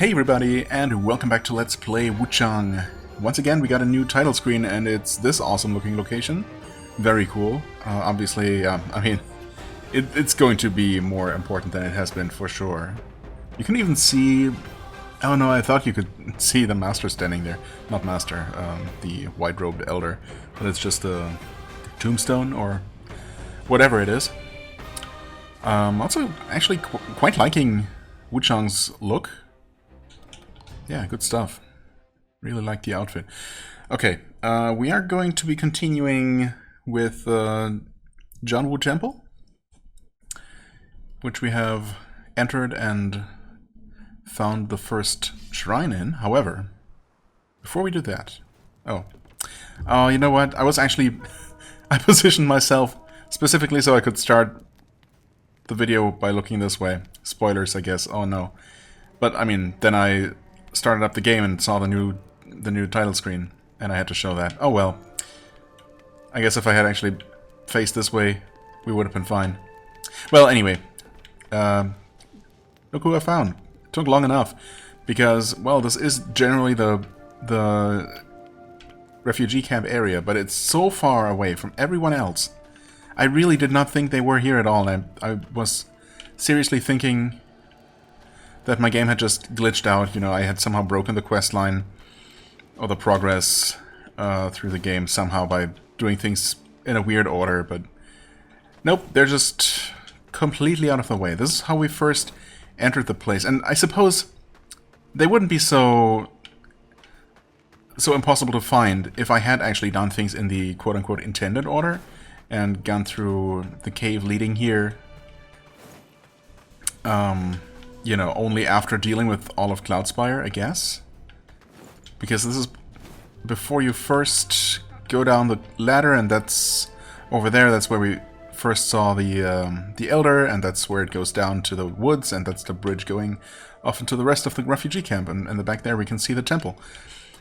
Hey everybody, and welcome back to Let's Play Wuchang. Once again, we got a new title screen, and it's this awesome looking location. Very cool. Obviously, I mean, it's going to be more important than it has been for sure. You can even see... Oh no, I thought you could see the Master standing there. Not Master, the white-robed Elder. But it's just a tombstone, or whatever it is. Also, actually quite liking Wuchang's look. Yeah, good stuff. Really like the outfit. Okay, we are going to be continuing with Jianwu Temple, which we have entered and found the first shrine in. However, before we do that... Oh, you know what? I was actually... I positioned myself specifically so I could start the video by looking this way. Spoilers, I guess. Oh no. But, I mean, then I started up the game and saw the new title screen, and I had to show that. Oh well. I guess if I had actually faced this way, we would have been fine. Well, anyway. Look who I found. It took long enough, because, well, this is generally the refugee camp area, but it's so far away from everyone else. I really did not think they were here at all, and I was seriously thinking that my game had just glitched out. You know, I had somehow broken the quest line or the progress through the game somehow by doing things in a weird order, but nope, they're just completely out of the way. This is how we first entered the place, and I suppose they wouldn't be so impossible to find if I had actually done things in the quote-unquote intended order and gone through the cave leading here. You know, only after dealing with all of Cloudspire, I guess. Because this is before you first go down the ladder, and that's over there, that's where we first saw the Elder, and that's where it goes down to the woods, and that's the bridge going off into the rest of the refugee camp, and in the back there we can see the temple.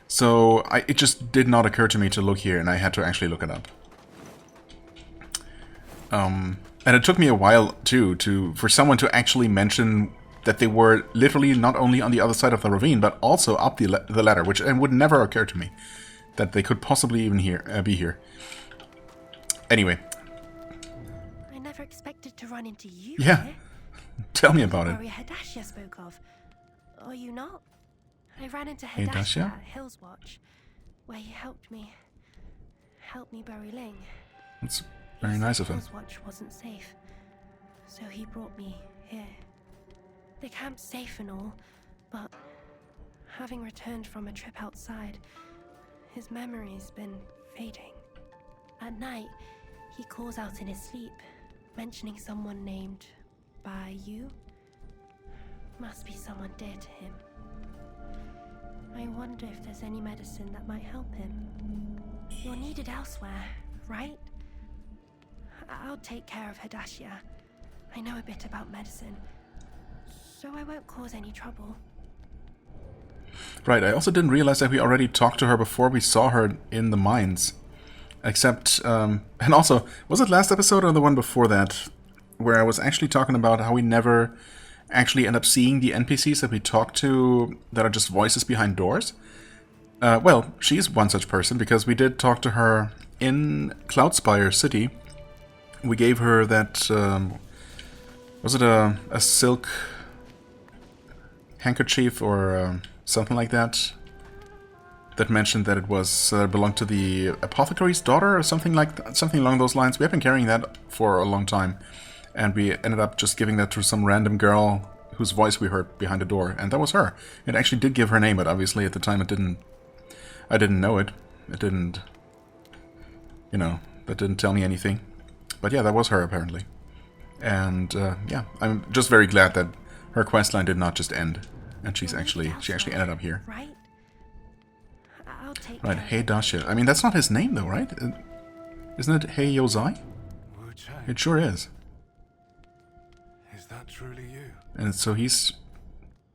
So it just did not occur to me to look here, and I had to actually look it up. And it took me a while, too, for someone to actually mention that they were literally not only on the other side of the ravine, but also up the ladder, which would never occur to me, that they could possibly even be here. Anyway. I never expected to run into you. Yeah, here. Tell me about it. Warrior Hadashia spoke of. Are you not? I ran into Hadashia Hadashia at Hill's Watch, where he helped me bury Ling. That's very nice of him. Hill's Watch wasn't safe, so he brought me here. The camp's safe and all, but having returned from a trip outside, his memory's been fading. At night, he calls out in his sleep, mentioning someone named by you. Must be someone dear to him. I wonder if there's any medicine that might help him. You're needed elsewhere, right? I'll take care of Hadashia. I know a bit about medicine, so I won't cause any trouble. Right, I also didn't realize that we already talked to her before we saw her in the mines. Except, and also, was it last episode or the one before that, where I was actually talking about how we never actually end up seeing the NPCs that we talk to that are just voices behind doors? Well, she's one such person, because we did talk to her in Cloudspire City. We gave her that, was it a silk handkerchief or something like that, that mentioned that it was belonged to the apothecary's daughter or something along those lines. We have been carrying that for a long time, and we ended up just giving that to some random girl whose voice we heard behind the door, and that was her. It actually did give her name, but obviously at the time I didn't know it. It didn't, you know, that didn't tell me anything. But yeah, that was her apparently. And yeah, I'm just very glad that her questline did not just end, and she actually ended up here. Right? I'll take Right, care. Hadashia. I mean, that's not his name though, right? Isn't it Hey Yozai? Wuchang, It sure is. is that truly you? And so he's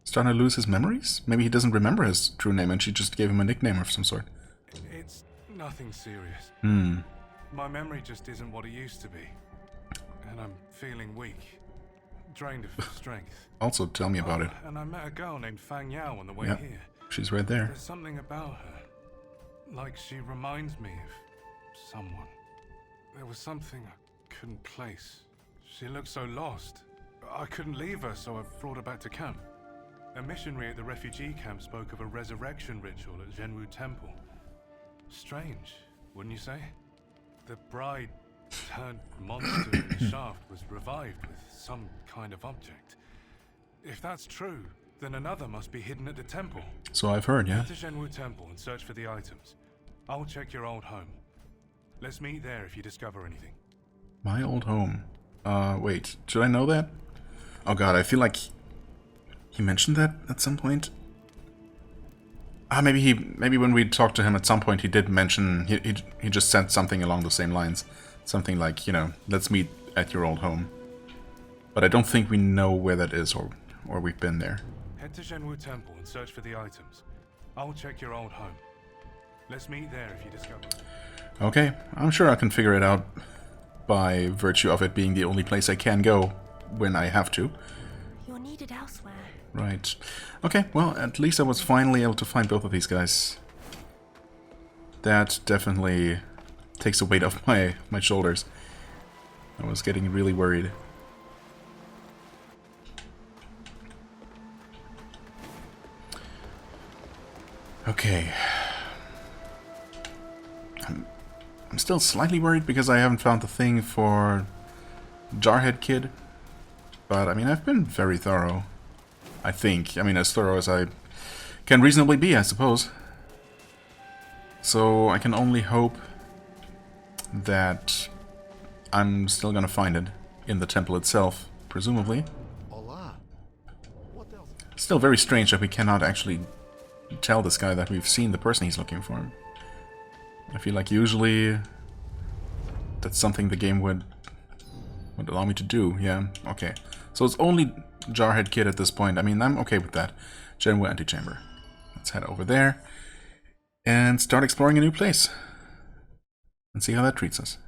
starting to lose his memories? Maybe he doesn't remember his true name and she just gave him a nickname of some sort. It's nothing serious. My memory just isn't what it used to be. And I'm feeling weak. drained of strength. Also, tell me about it. And I met a girl named Fang Yao on the way Yeah, here. she's right there. There's something about her. Like she reminds me of someone. There was something I couldn't place. She looked so lost. I couldn't leave her, so I brought her back to camp. A missionary at the refugee camp spoke of a resurrection ritual at Chengdu Temple. Strange, wouldn't you say? The bride turned monster in the shaft was revived with some kind of object. If that's true, then another must be hidden at the temple. So I've heard, yeah. Head to Chengdu Temple and search for the items. I'll check your old home. Let's meet there if you discover anything. My old home. Wait, should I know that? Oh god, I feel like he mentioned that at some point. Maybe when we talked to him at some point he did mention, he just said something along the same lines. Something like, you know, let's meet at your old home. But I don't think we know where that is or we've been there. Head to Chengdu Temple and search for the items. I'll check your old home. Let's meet there if you discover it. Okay, I'm sure I can figure it out by virtue of it being the only place I can go when I have to. You're needed elsewhere. Right. Okay, well, at least I was finally able to find both of these guys. That definitely takes a weight off my shoulders. I was getting really worried. Okay. I'm still slightly worried because I haven't found the thing for Jarhead Kid. But, I mean, I've been very thorough. I think. I mean, as thorough as I can reasonably be, I suppose. So, I can only hope that I'm still gonna find it in the temple itself, presumably. Still very strange that we cannot actually tell this guy that we've seen the person he's looking for. I feel like usually that's something the game would allow me to do. Yeah, okay. So it's only Jarhead Kid at this point. I mean, I'm okay with that. Chengdu Antechamber. Let's head over there and start exploring a new place and see how that treats us.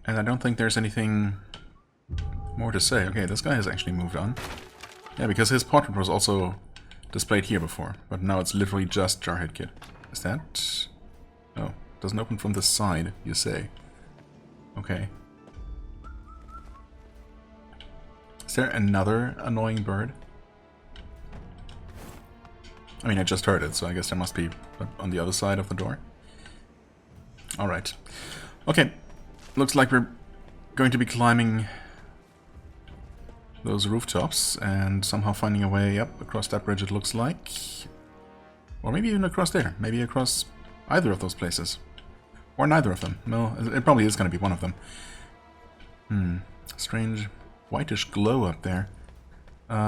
And I don't think there's anything more to say. Okay, this guy has actually moved on. Yeah, because his portrait was also displayed here before, but now it's literally just Jarhead Kid. Is that... Oh, doesn't open from this side, you say. Okay. Is there another annoying bird? I mean, I just heard it, so I guess there must be on the other side of the door. Alright. Okay. Looks like we're going to be climbing those rooftops and somehow finding a way up across that bridge, it looks like. Or maybe even across there. Maybe across either of those places. Or neither of them. No, it probably is going to be one of them. Strange whitish glow up there.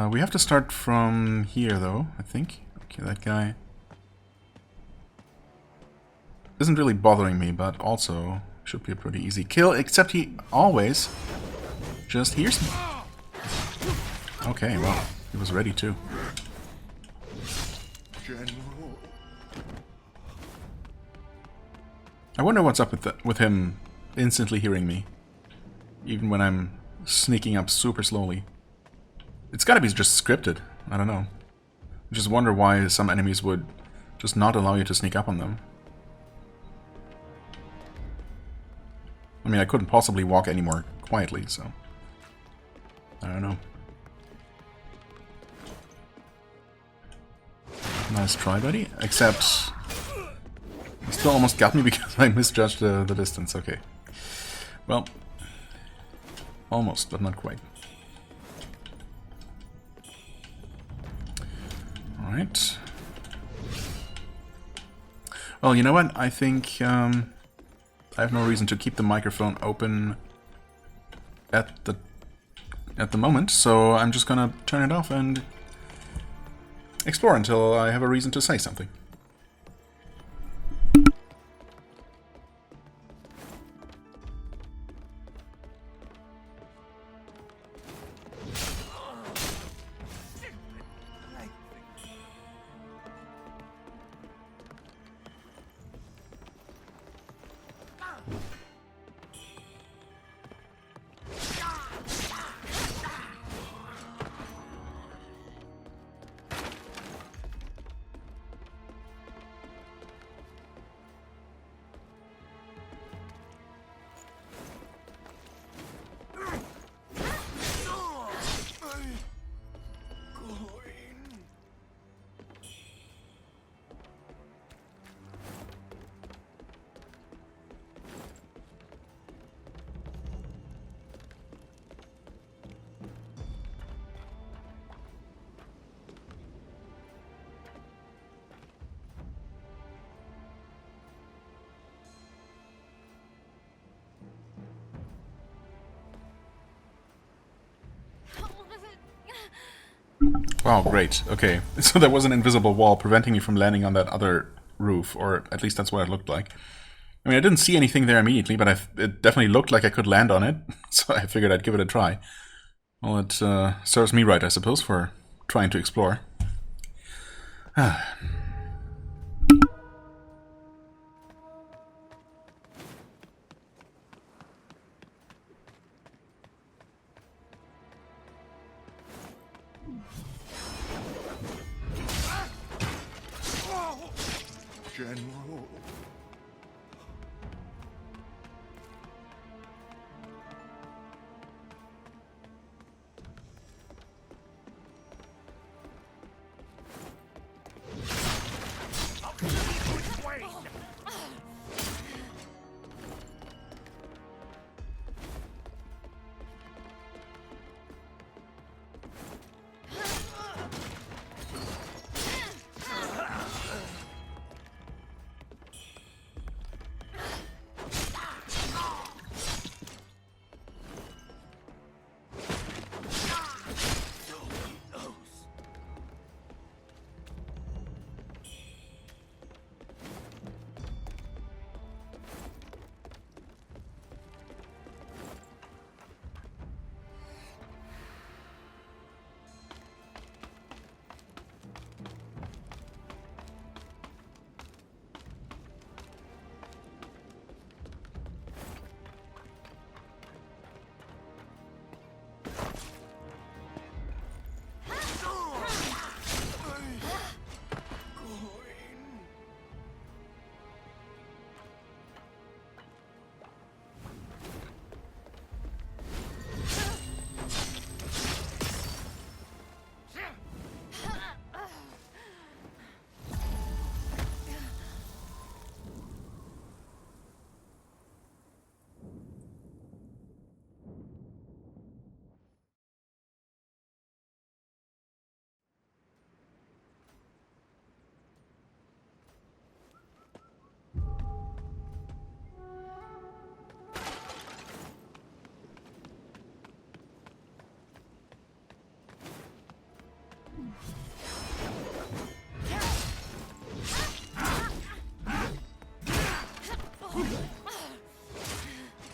We have to start from here, though, I think. Okay, that guy isn't really bothering me, but also should be a pretty easy kill, except he always just hears me. Okay, well, he was ready too. I wonder what's up with him instantly hearing me, even when I'm sneaking up super slowly. It's gotta be just scripted. I don't know. I just wonder why some enemies would just not allow you to sneak up on them. I mean, I couldn't possibly walk any more quietly, so I don't know. Nice try, buddy. Except he still almost got me because I misjudged the distance. Okay. Well, almost, but not quite. Alright. Well, you know what? I think I have no reason to keep the microphone open at the moment, so I'm just gonna turn it off and explore until I have a reason to say something. Wow, great. Okay, so there was an invisible wall preventing me from landing on that other roof, or at least that's what it looked like. I mean, I didn't see anything there immediately, but it definitely looked like I could land on it, so I figured I'd give it a try. Well, it serves me right, I suppose, for trying to explore. General.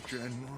General.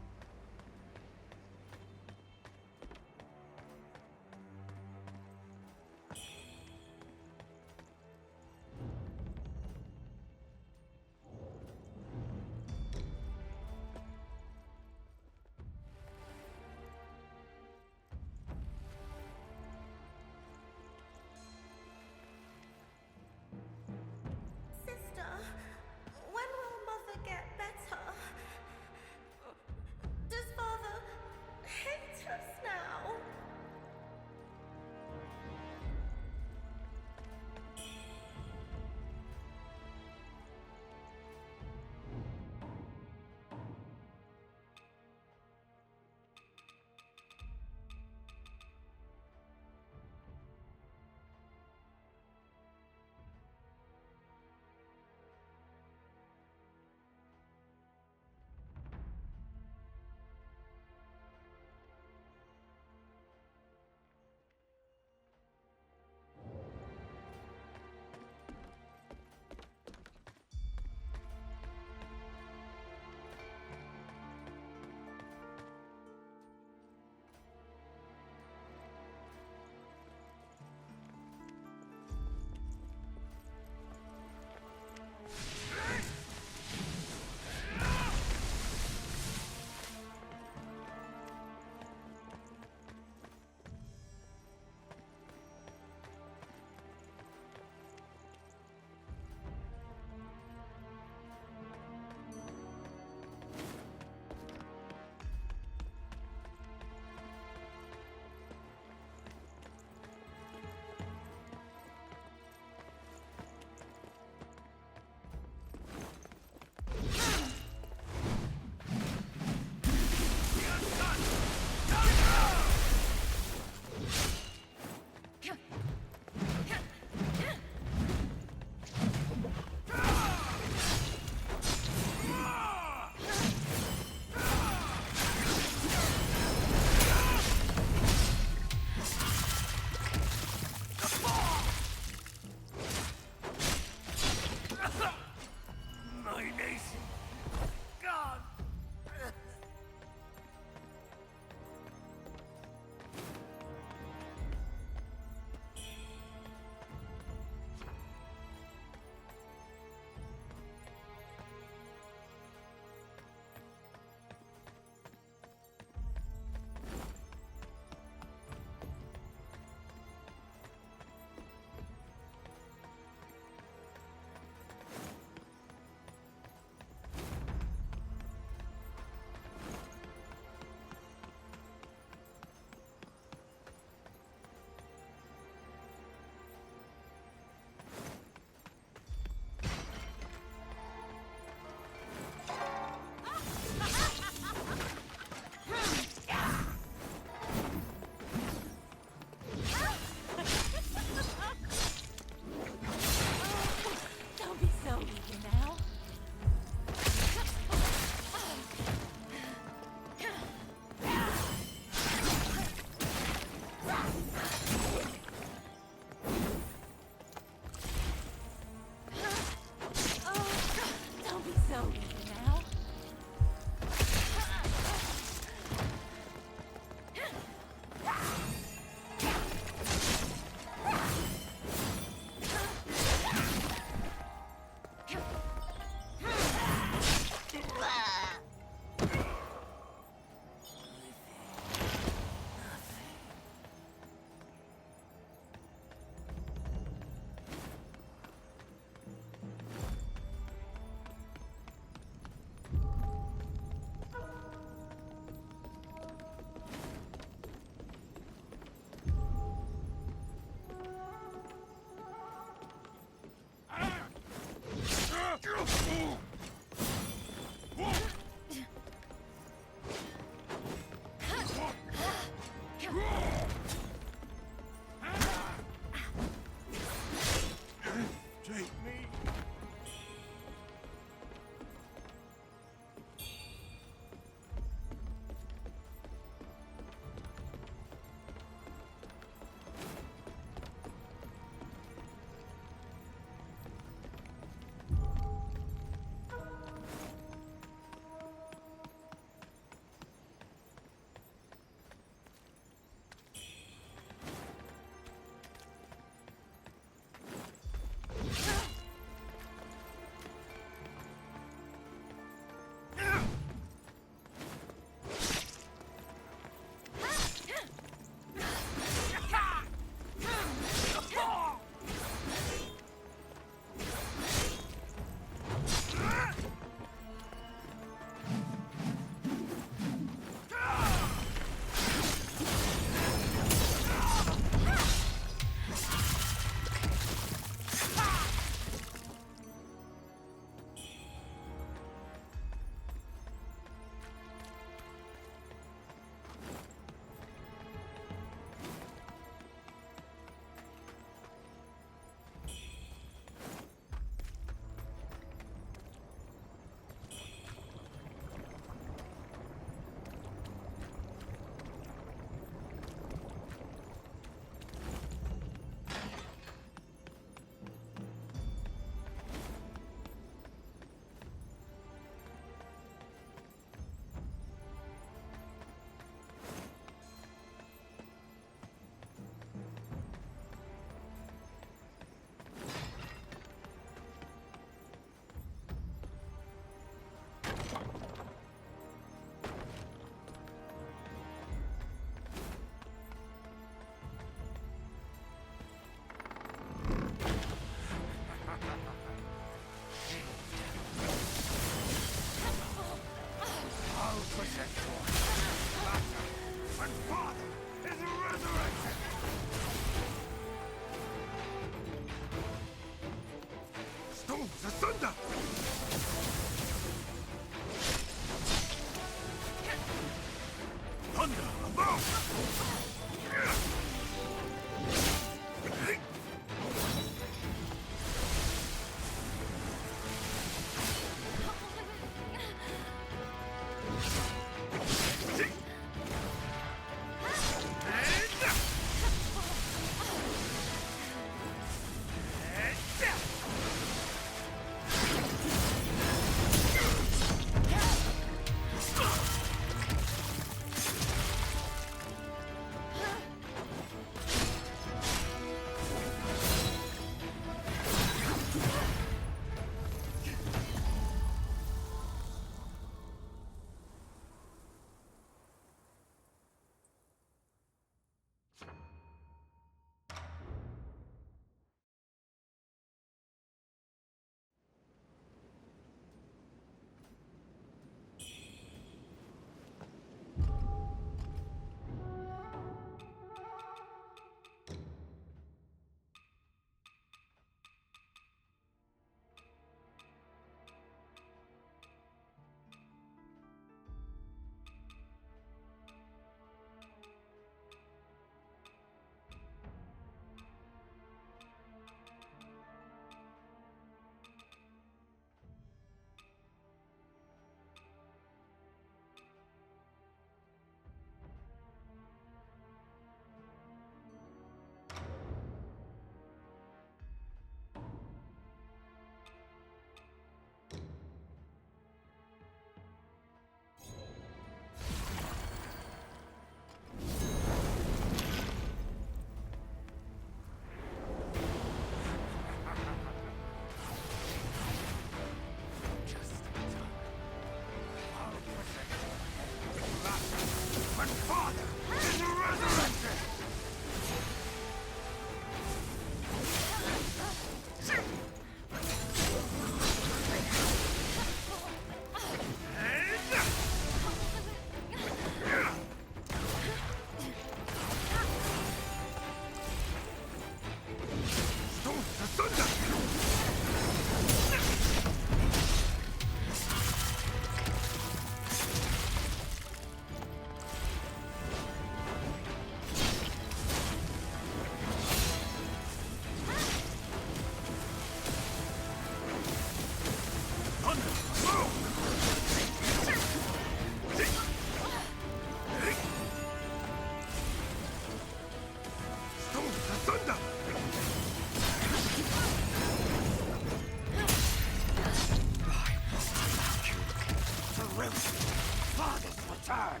Father's return!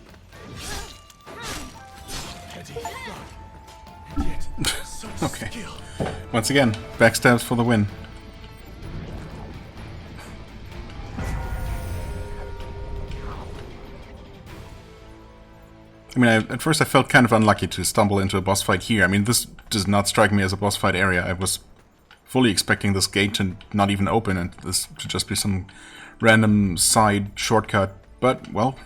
Okay. Once again, backstabs for the win. I mean, at first I felt kind of unlucky to stumble into a boss fight here. I mean, this does not strike me as a boss fight area. I was fully expecting this gate to not even open and this to just be some random side shortcut. But, well,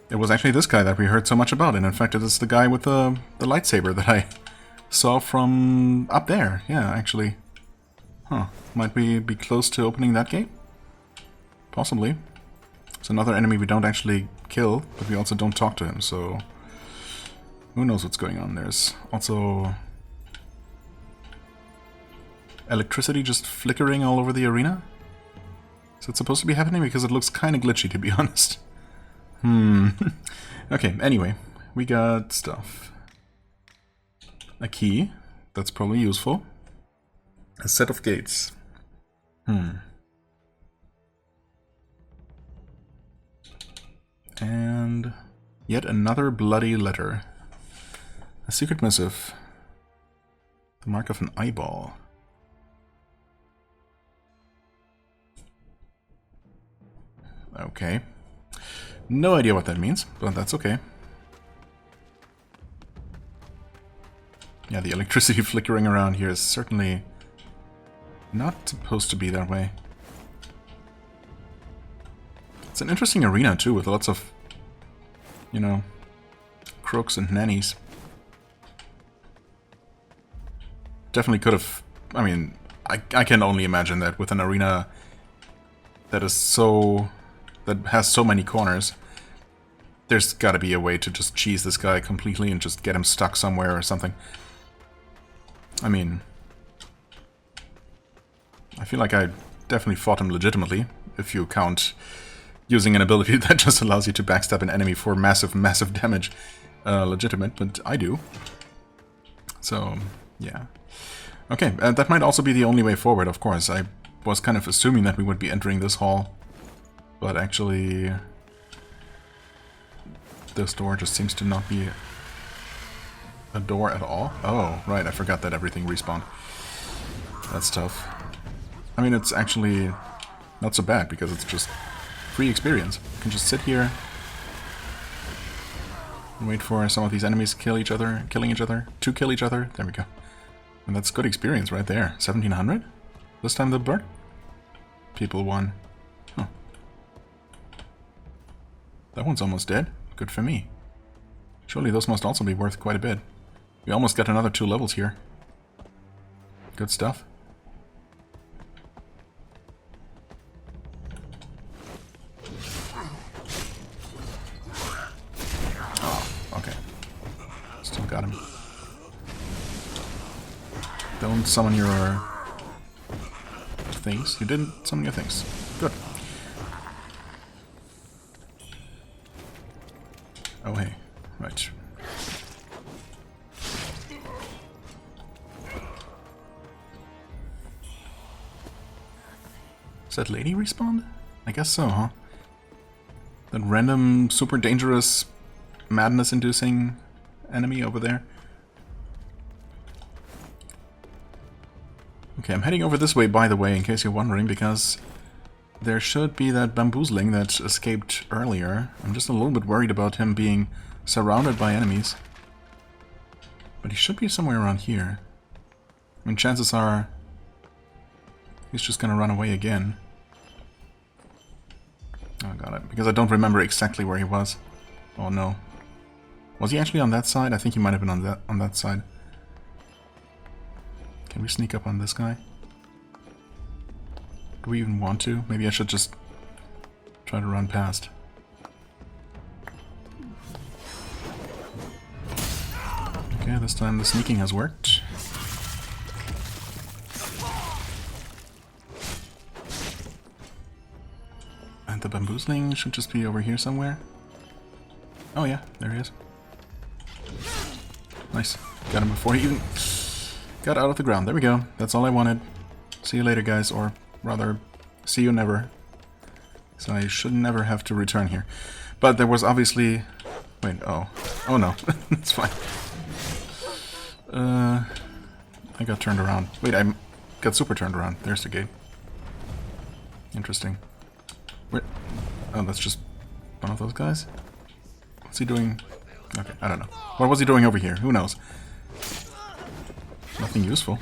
it was actually this guy that we heard so much about. And in fact, it is the guy with the lightsaber that I saw from up there. Yeah, actually. Huh. Might we be close to opening that gate? Possibly. It's another enemy we don't actually kill, but we also don't talk to him, so who knows what's going on. There's also electricity just flickering all over the arena. Is it supposed to be happening? Because it looks kind of glitchy, to be honest. Okay, anyway, we got stuff. A key, that's probably useful. A set of gates. And yet another bloody letter. A secret missive. The mark of an eyeball. Okay. No idea what that means, but that's okay. Yeah, the electricity flickering around here is certainly not supposed to be that way. It's an interesting arena too, with lots of, you know, crooks and nannies. Definitely could have, I mean, I can only imagine that with an arena that is so, that has so many corners, there's gotta be a way to just cheese this guy completely and just get him stuck somewhere or something. I mean, I feel like I definitely fought him legitimately, if you count using an ability that just allows you to backstab an enemy for massive, massive damage. Legitimate, but I do. So, yeah. Okay, that might also be the only way forward, of course. I was kind of assuming that we would be entering this hall, but actually this door just seems to not be a door at all. Oh, right, I forgot that everything respawned. That's tough. I mean, it's actually not so bad, because it's just free experience. You can just sit here and wait for some of these enemies to kill each other. There we go. And that's good experience right there. 1700? This time the bird people won. Huh. That one's almost dead. Good for me. Surely those must also be worth quite a bit. We almost got another 2 levels here. Good stuff. Okay. Still got him. Don't summon your things. You didn't summon your things. Good. Oh hey. Right. Is that lady respawned? I guess so, huh? That random, super dangerous, madness-inducing enemy over there. Okay, I'm heading over this way, by the way, in case you're wondering, because there should be that bamboozling that escaped earlier. I'm just a little bit worried about him being surrounded by enemies. But he should be somewhere around here. I mean, chances are he's just gonna run away again. Oh, got it. Because I don't remember exactly where he was. Oh no. Was he actually on that side? I think he might have been on that side. Can we sneak up on this guy? Do we even want to? Maybe I should just try to run past. Okay, this time the sneaking has worked. And the bamboozling should just be over here somewhere. Oh yeah, there he is. Nice. Got him before he even got out of the ground. There we go. That's all I wanted. See you later, guys. Or rather, see you never. So I should never have to return here. But there was obviously... Wait, oh. Oh no, it's fine. I got turned around. Wait, I got super turned around. There's the gate. Interesting. Where? Oh, that's just one of those guys? What's he doing? Okay, I don't know. What was he doing over here? Who knows? Nothing useful.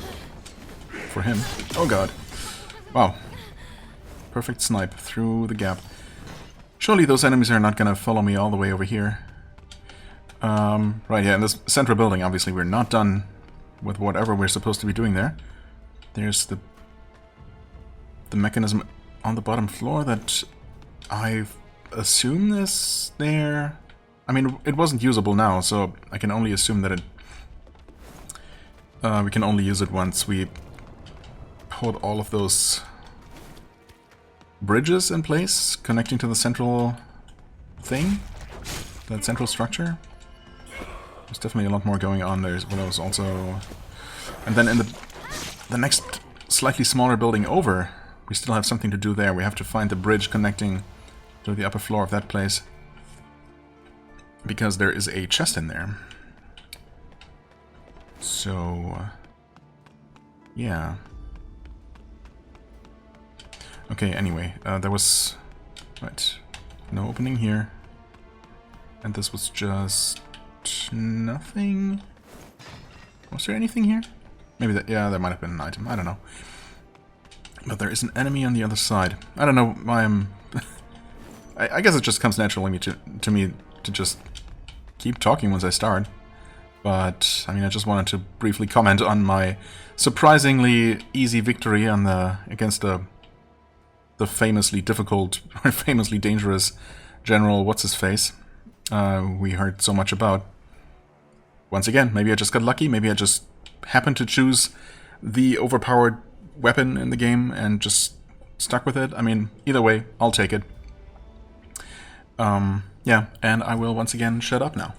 For him. Oh god. Wow. Perfect snipe through the gap. Surely those enemies are not gonna follow me all the way over here. Right, yeah, in this central building, obviously we're not done with whatever we're supposed to be doing there. There's the mechanism on the bottom floor that I assume is there. I mean, it wasn't usable now, so I can only assume that it... we can only use it once we put all of those bridges in place, connecting to the central thing, that central structure. There's definitely a lot more going on. There's also... And then in the next slightly smaller building over, we still have something to do there. We have to find the bridge connecting to the upper floor of that place, because there is a chest in there. So... yeah. Okay, anyway, there was... Right. No opening here. And this was just... nothing? Was there anything here? Maybe that... yeah, there might have been an item. I don't know. But there is an enemy on the other side. I don't know why I'm... I guess it just comes naturally to me to just keep talking once I start. But, I mean, I just wanted to briefly comment on my surprisingly easy victory on against the famously difficult, or famously dangerous General What's-His-Face we heard so much about. Once again, maybe I just got lucky, maybe I just happened to choose the overpowered weapon in the game and just stuck with it. I mean, either way, I'll take it. Yeah, and I will once again shut up now.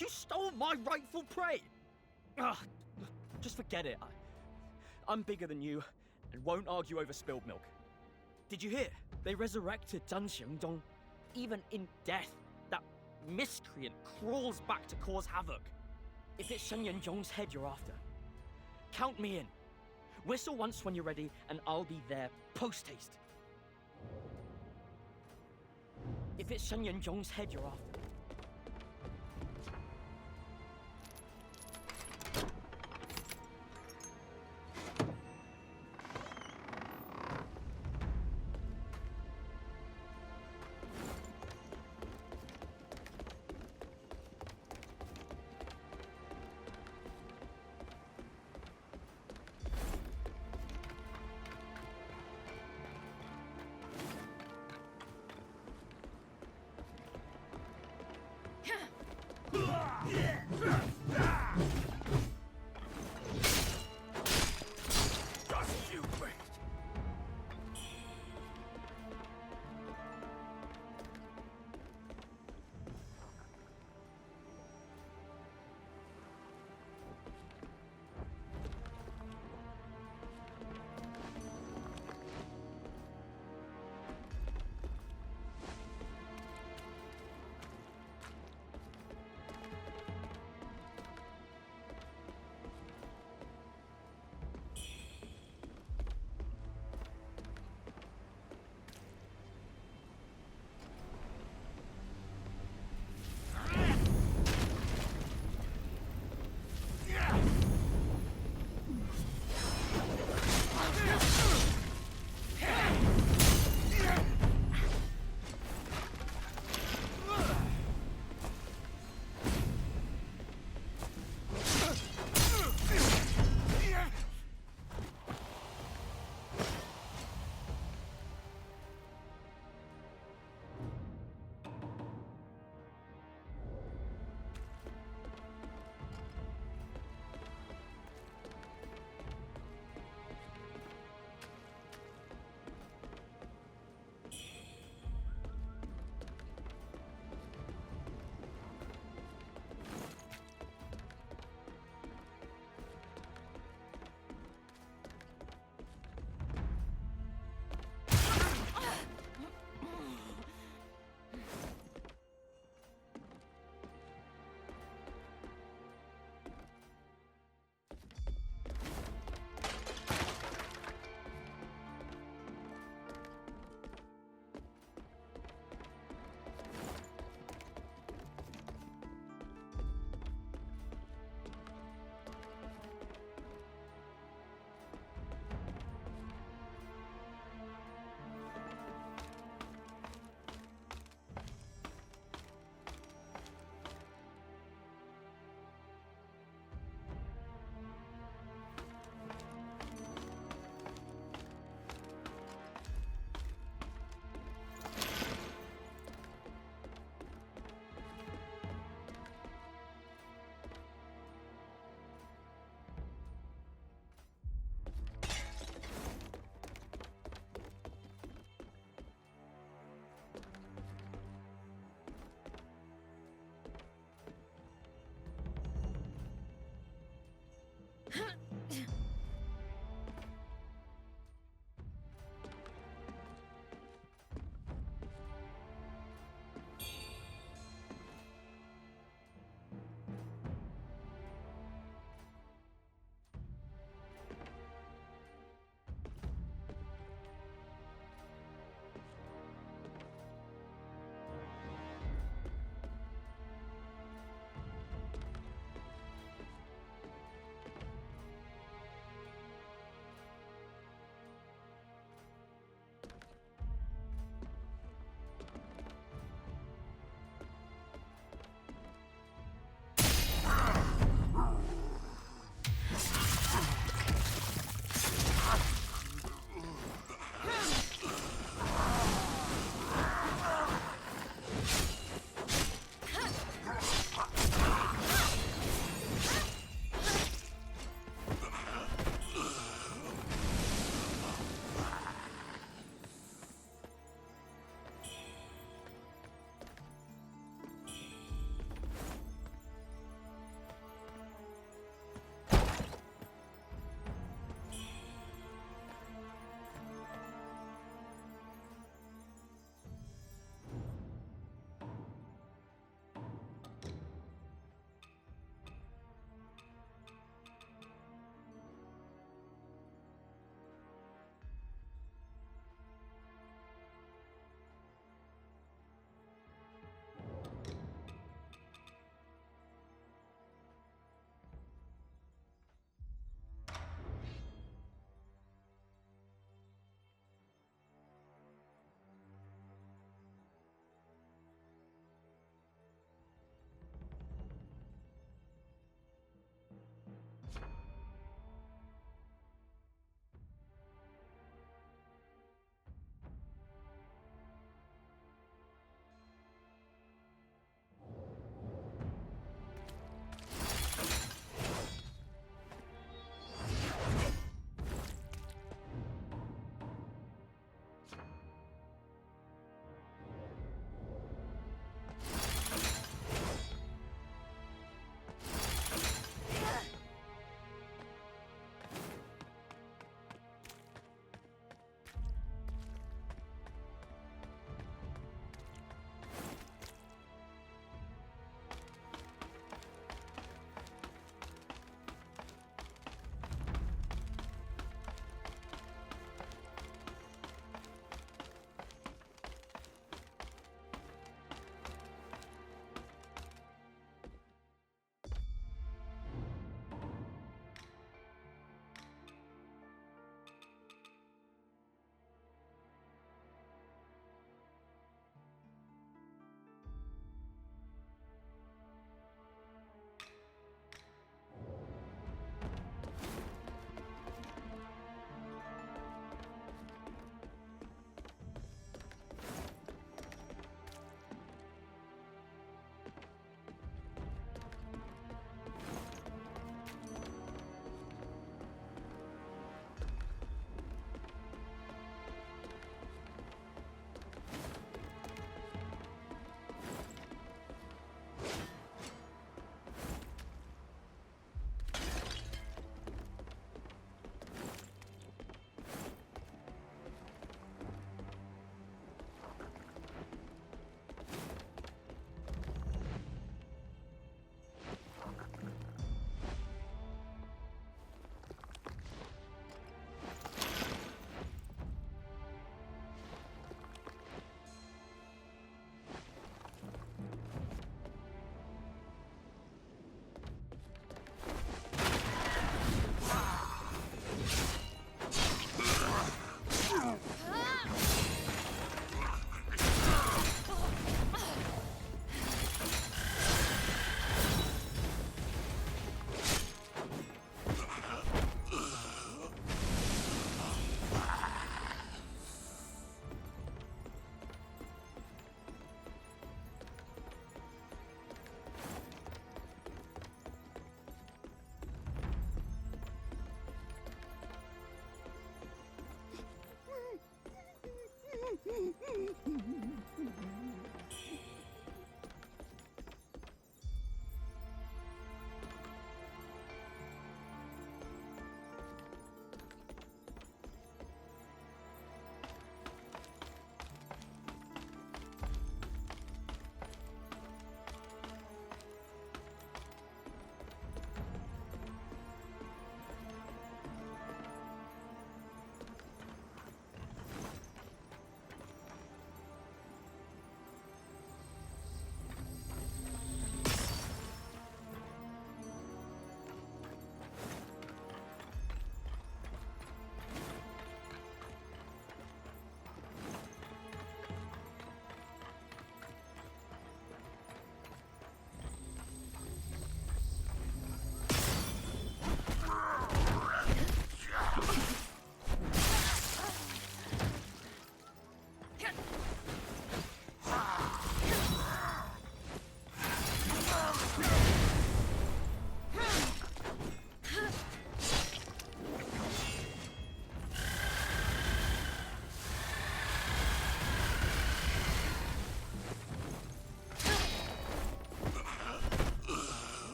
You stole my rightful prey! Ugh, just forget it. I'm bigger than you, and won't argue over spilled milk. Did you hear? They resurrected Zhang Xiongdong. Even in death, that miscreant crawls back to cause havoc. If it's Shen Yunzhong's head you're after, count me in. Whistle once when you're ready, and I'll be there post-haste. If it's Shen Yunzhong's head you're after.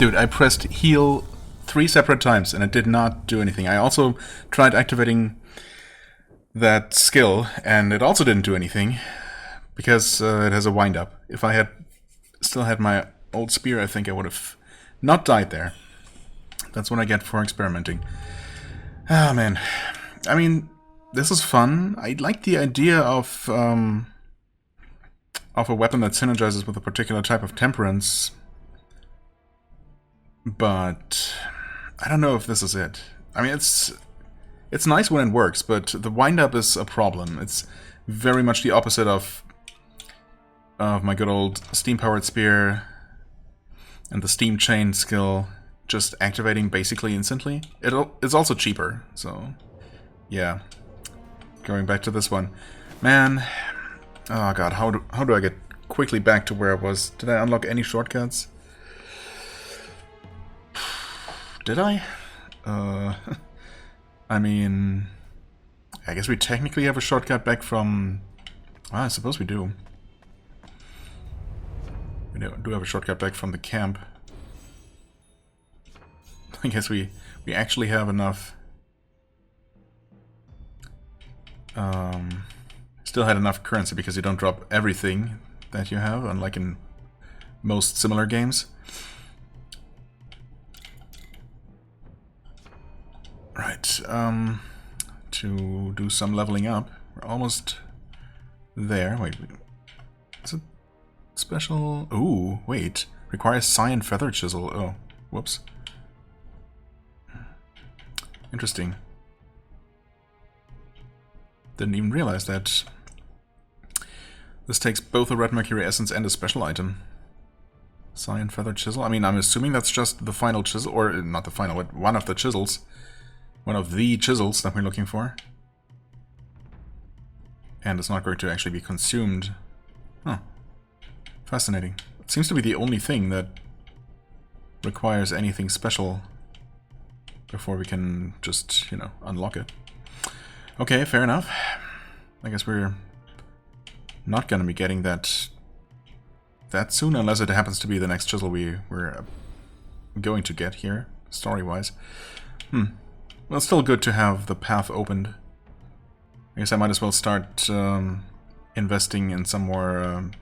Dude, I pressed heal 3 separate times and it did not do anything. I also tried activating that skill and it also didn't do anything because it has a wind-up. If I had still had my old spear, I think I would have not died there. That's what I get for experimenting. Ah, man. I mean, this is fun. I like the idea of a weapon that synergizes with a particular type of temperance. But I don't know if this is it. I mean, it's nice when it works, but the wind-up is a problem. It's very much the opposite of my good old steam-powered spear and the steam chain skill just activating basically instantly. It's also cheaper, so yeah. Going back to this one. Man, oh god, how do I get quickly back to where I was? Did I unlock any shortcuts? Did I? I mean, I guess we technically have a shortcut back from... I suppose we do. We do have a shortcut back from the camp. I guess we actually have enough... still had enough currency because you don't drop everything that you have, unlike in most similar games. Right, to do some leveling up. We're almost there. Wait, is it special? Ooh, wait. Requires cyan feather chisel. Oh, whoops. Interesting. Didn't even realize that. This takes both a red mercury essence and a special item. Cyan feather chisel. I mean, I'm assuming that's just the final chisel, or not the final, but one of the chisels. One of the chisels that we're looking for. And it's not going to actually be consumed. Huh. Fascinating. It seems to be the only thing that requires anything special before we can just, you know, unlock it. Okay, fair enough. I guess we're not going to be getting that soon, unless it happens to be the next chisel we're going to get here, story-wise. Well, it's still good to have the path opened. I guess I might as well start investing in some more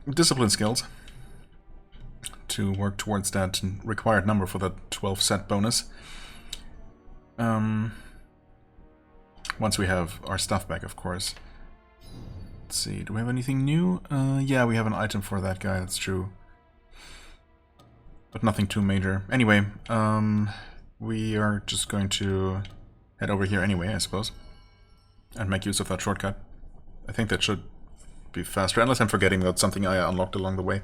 discipline skills to work towards that required number for that 12 set bonus. Once we have our stuff back, of course. Let's see, do we have anything new? Yeah, we have an item for that guy, that's true. But nothing too major. Anyway, we are just going to head over here anyway, I suppose. And make use of that shortcut. I think that should be faster, unless I'm forgetting that something I unlocked along the way.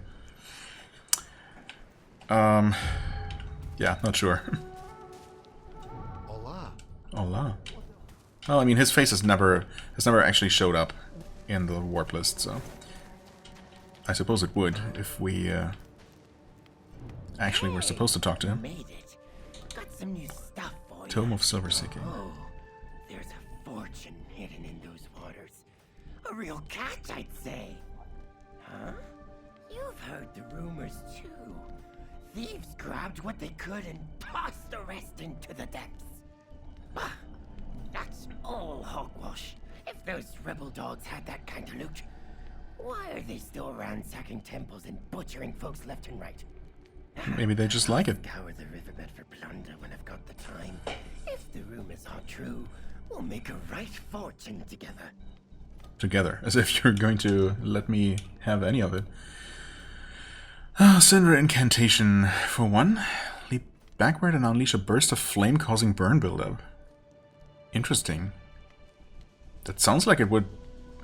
Yeah, not sure. Hola. Hola. Well, I mean, his face has never actually showed up in the warp list, so I suppose it would if we actually were supposed to talk to him. Made it. Got some new stuff for you. Tome of Silver Seeking. Oh, there's a fortune hidden in those waters. A real catch, I'd say. Huh? You've heard the rumors too. Thieves grabbed what they could and tossed the rest into the depths. Bah, that's all hogwash. If those rebel dogs had that kind of loot, why are they still ransacking temples and butchering folks left and right? Maybe they just like it. Scour the riverbed for plunder when I've got the time. If the rumors are true, we'll make a right fortune together. Together, as if you're going to let me have any of it. Cinder incantation for one. Leap backward and unleash a burst of flame causing burn buildup. Interesting. That sounds like it would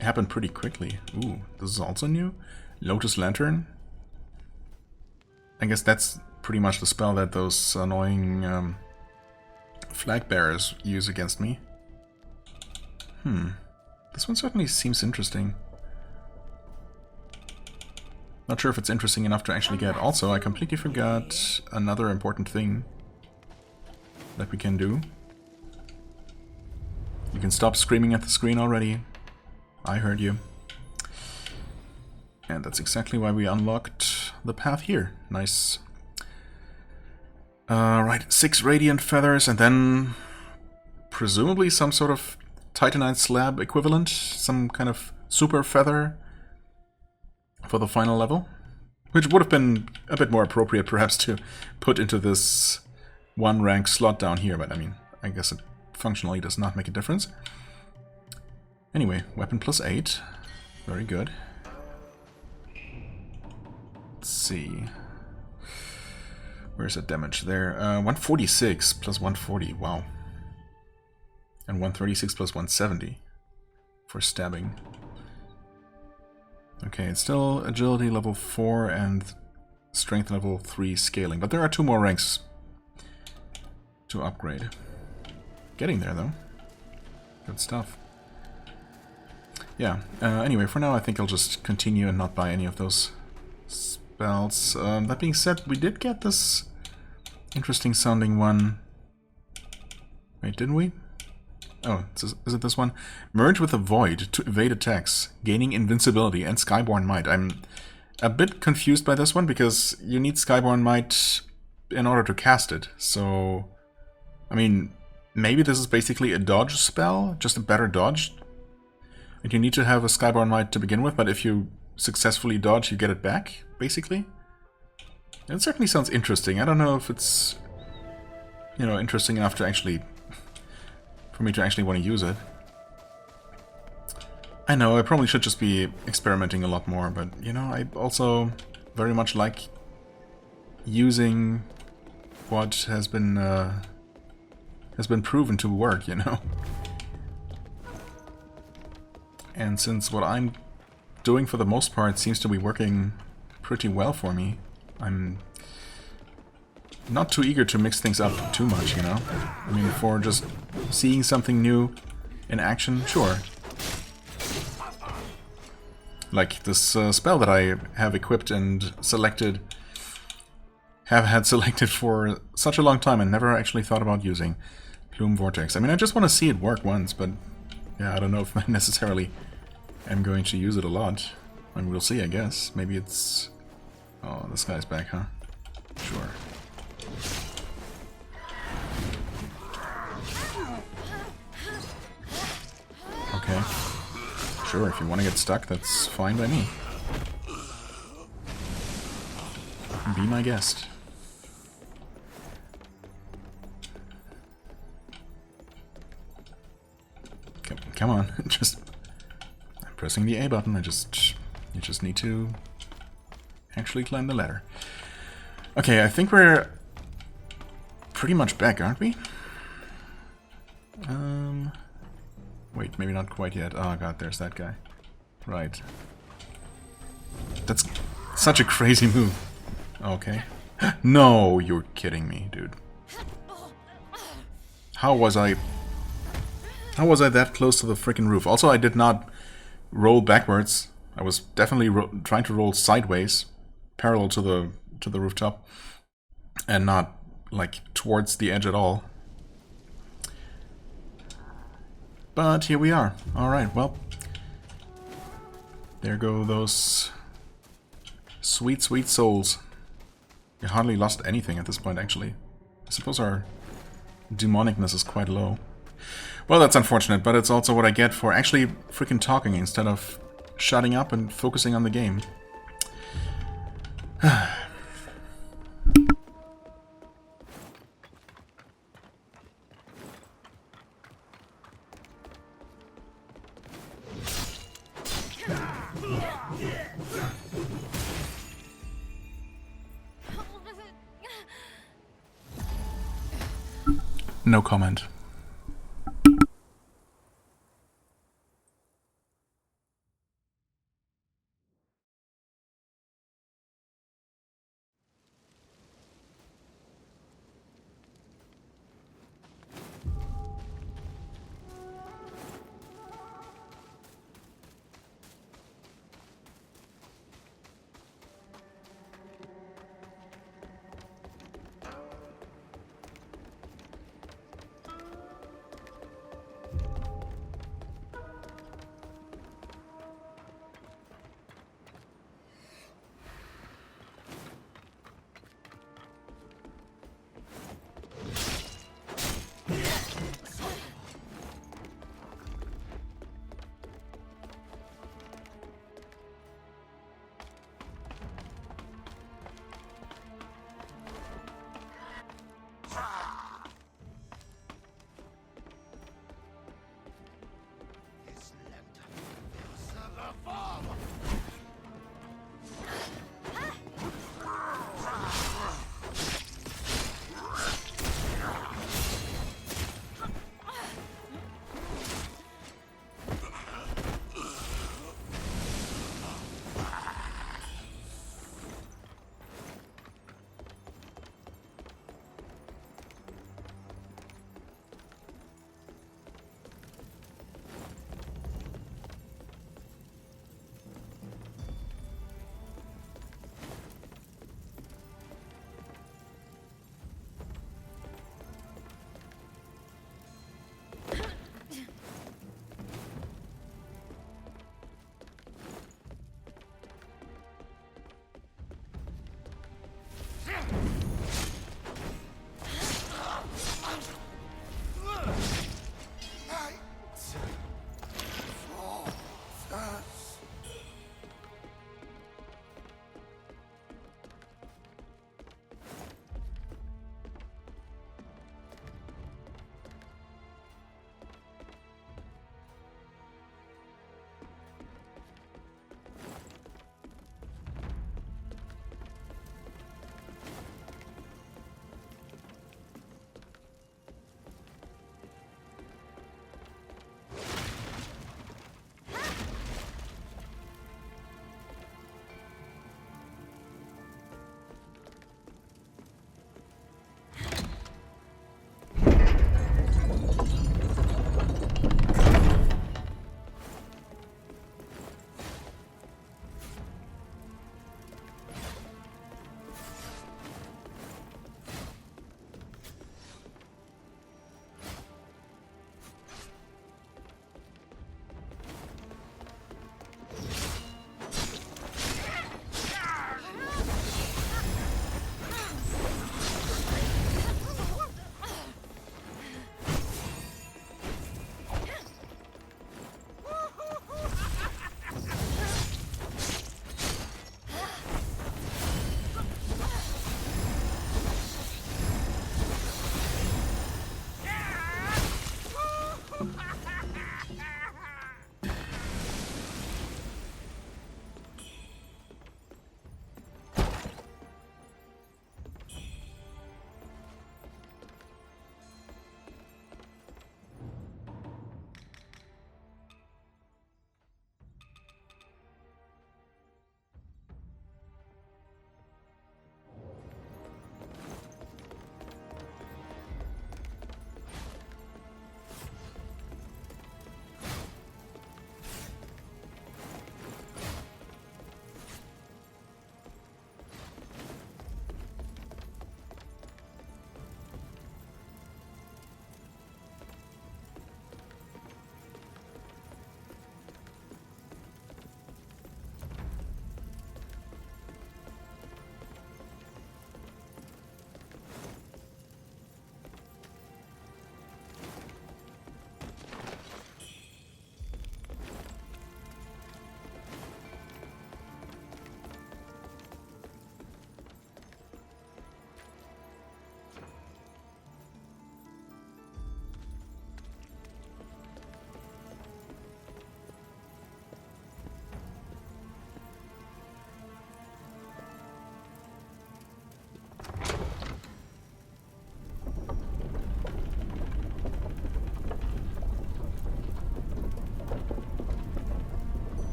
happen pretty quickly. Ooh, this is also new. Lotus Lantern. I guess that's pretty much the spell that those annoying flag bearers use against me. This one certainly seems interesting. Not sure if it's interesting enough to actually get. Also, I completely forgot another important thing that we can do. You can stop screaming at the screen already. I heard you. And that's exactly why we unlocked the path here. Nice. Right, 6 radiant feathers, and then presumably some sort of titanite slab equivalent, some kind of super feather for the final level, which would have been a bit more appropriate perhaps to put into this 1 rank slot down here, but I mean, I guess it functionally does not make a difference. Anyway, weapon plus 8, very good. Let's see. Where's the damage there? 146 plus 140, wow. And 136 plus 170 for stabbing. Okay, it's still agility level 4 and strength level 3 scaling, but there are 2 more ranks to upgrade. Getting there though. Good stuff. Yeah, anyway, for now I think I'll just continue and not buy any of those spells. That being said, we did get this interesting sounding one. Wait, didn't we? Oh, is it this one? Merge with the Void to evade attacks, gaining invincibility and Skyborn Might. I'm a bit confused by this one because you need Skyborn Might in order to cast it. So, I mean, maybe this is basically a dodge spell, just a better dodge. And you need to have a Skyborn Might to begin with, but if you successfully dodge, you get it back, basically. It certainly sounds interesting. I don't know if it's, you know, interesting enough to actually, for me to actually want to use it. I know, I probably should just be experimenting a lot more, but, you know, I also very much like using what has been proven to work, you know. And since what I'm doing for the most part seems to be working pretty well for me, I'm not too eager to mix things up too much, you know? I mean, for just seeing something new in action, sure. Like this spell that I have equipped and selected, have had selected for such a long time and never actually thought about using. Plume Vortex. I mean, I just want to see it work once, but yeah, I don't know if I necessarily am going to use it a lot. I mean, we'll see, I guess. Maybe it's... Oh, this guy's back, huh? Sure. Okay. Sure, if you want to get stuck, that's fine by me. Be my guest. Come on, just... I'm pressing the A button, you just need to actually climb the ladder. Okay, I think we're pretty much back, aren't we? Wait, maybe not quite yet. Oh god, there's that guy. Right. That's such a crazy move. Okay. No, you're kidding me, dude. How was I that close to the freaking roof? Also, I did not roll backwards. I was definitely trying to roll sideways, parallel to the rooftop, and not like towards the edge at all. But here we are. All right. Well, there go those sweet, sweet souls. We hardly lost anything at this point, actually. I suppose our demonicness is quite low. Well, that's unfortunate, but it's also what I get for actually freaking talking instead of shutting up and focusing on the game. No comment.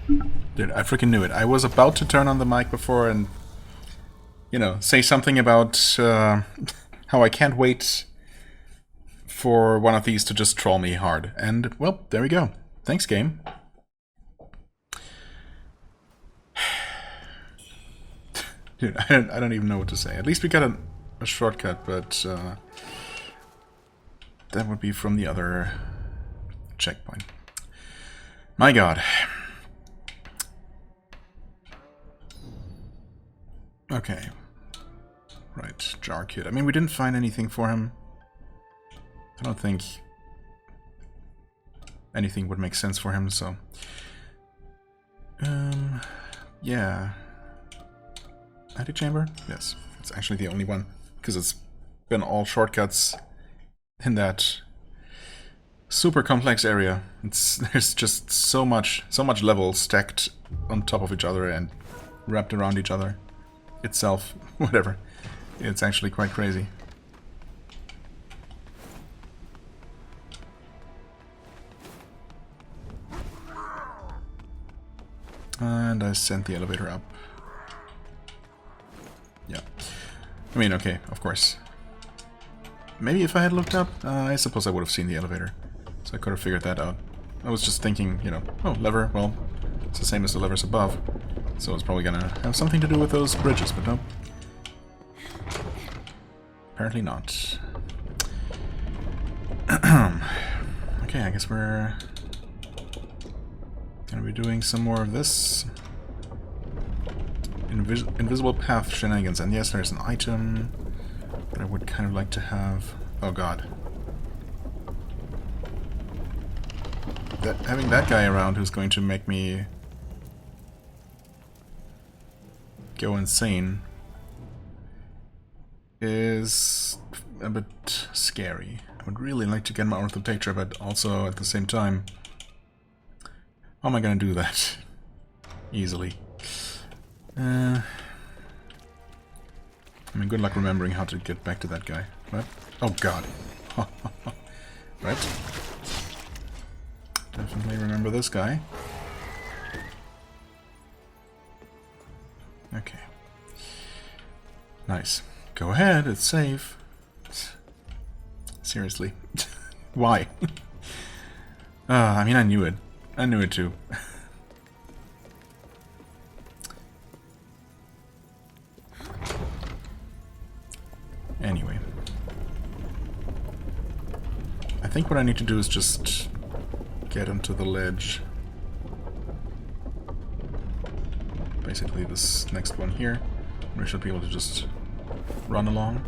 Dude, I freaking knew it. I was about to turn on the mic before and, you know, say something about how I can't wait for one of these to just troll me hard. And, well, there we go. Thanks, game. Dude, I don't even know what to say. At least we got a shortcut, but that would be from the other checkpoint. My god. Okay. Right, Jar Kid. I mean, we didn't find anything for him. I don't think anything would make sense for him, so... yeah. Antechamber? Yes, it's actually the only one, because it's been all shortcuts in that super complex area. There's just so much level stacked on top of each other and wrapped around each other. Itself, whatever. It's actually quite crazy. And I sent the elevator up. Yeah. I mean, okay, of course. Maybe if I had looked up, I suppose I would have seen the elevator. So I could have figured that out. I was just thinking, you know, oh, lever, well, it's the same as the levers above. So it's probably gonna have something to do with those bridges, but no. Apparently not. Okay, I guess we're gonna be doing some more of this. Invisible path shenanigans, and yes, there's an item that I would kind of like to have. Oh god. Having that guy around who's going to make me go insane is a bit scary. I would really like to get my orthotetra, but also at the same time, how am I going to do that easily? I mean, good luck remembering how to get back to that guy. What? Oh god. Right. Definitely remember this guy. Okay. Nice. Go ahead, it's safe. Seriously. Why? I mean, I knew it. I knew it too. Anyway. I think what I need to do is just get onto the ledge. Basically this next one here. We should be able to just run along.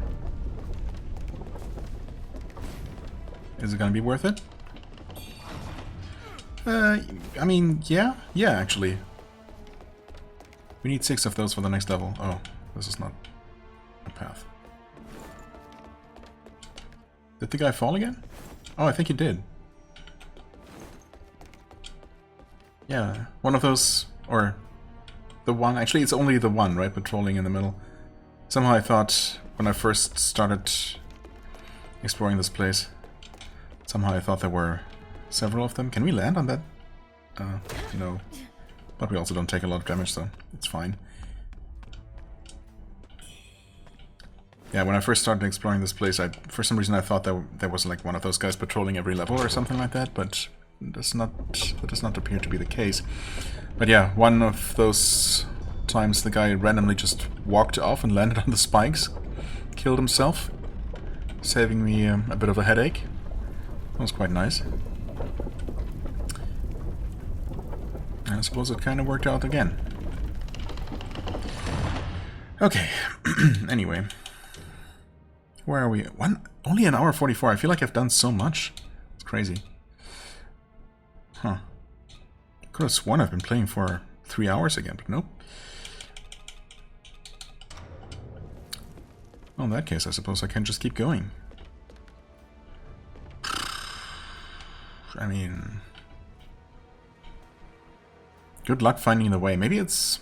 Is it gonna be worth it? I mean, yeah, actually. We need 6 of those for the next level. Oh, this is not a path. Did the guy fall again? Oh, I think he did. Yeah, one of those, or the one, actually it's only the one, right, patrolling in the middle. Somehow I thought, when I first started exploring this place, somehow I thought there were several of them. Can we land on that? No. But we also don't take a lot of damage, so it's fine. Yeah, when I first started exploring this place, for some reason I thought that there was like one of those guys patrolling every level or something like that, but that does not appear to be the case. But yeah, one of those times the guy randomly just walked off and landed on the spikes, killed himself, saving me a bit of a headache. That was quite nice. I suppose it kind of worked out again. Okay, anyway. Where are we? Only an hour 44. I feel like I've done so much. It's crazy. Huh. Could have sworn I've been playing for 3 hours again, but nope. Well, in that case, I suppose I can just keep going. I mean... Good luck finding the way. Maybe it's...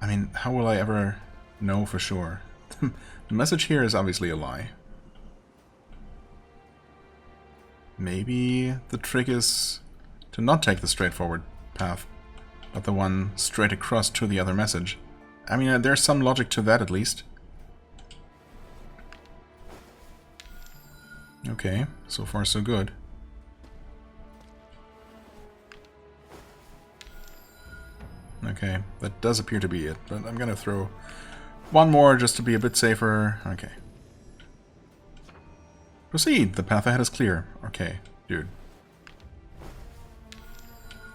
I mean, how will I ever know for sure? The message here is obviously a lie. Maybe the trick is to to not take the straightforward path, but the one straight across to the other message. I mean, there's some logic to that at least. Okay, so far so good. Okay, that does appear to be it, but I'm gonna throw one more just to be a bit safer. Okay. Proceed! The path ahead is clear. Okay, dude.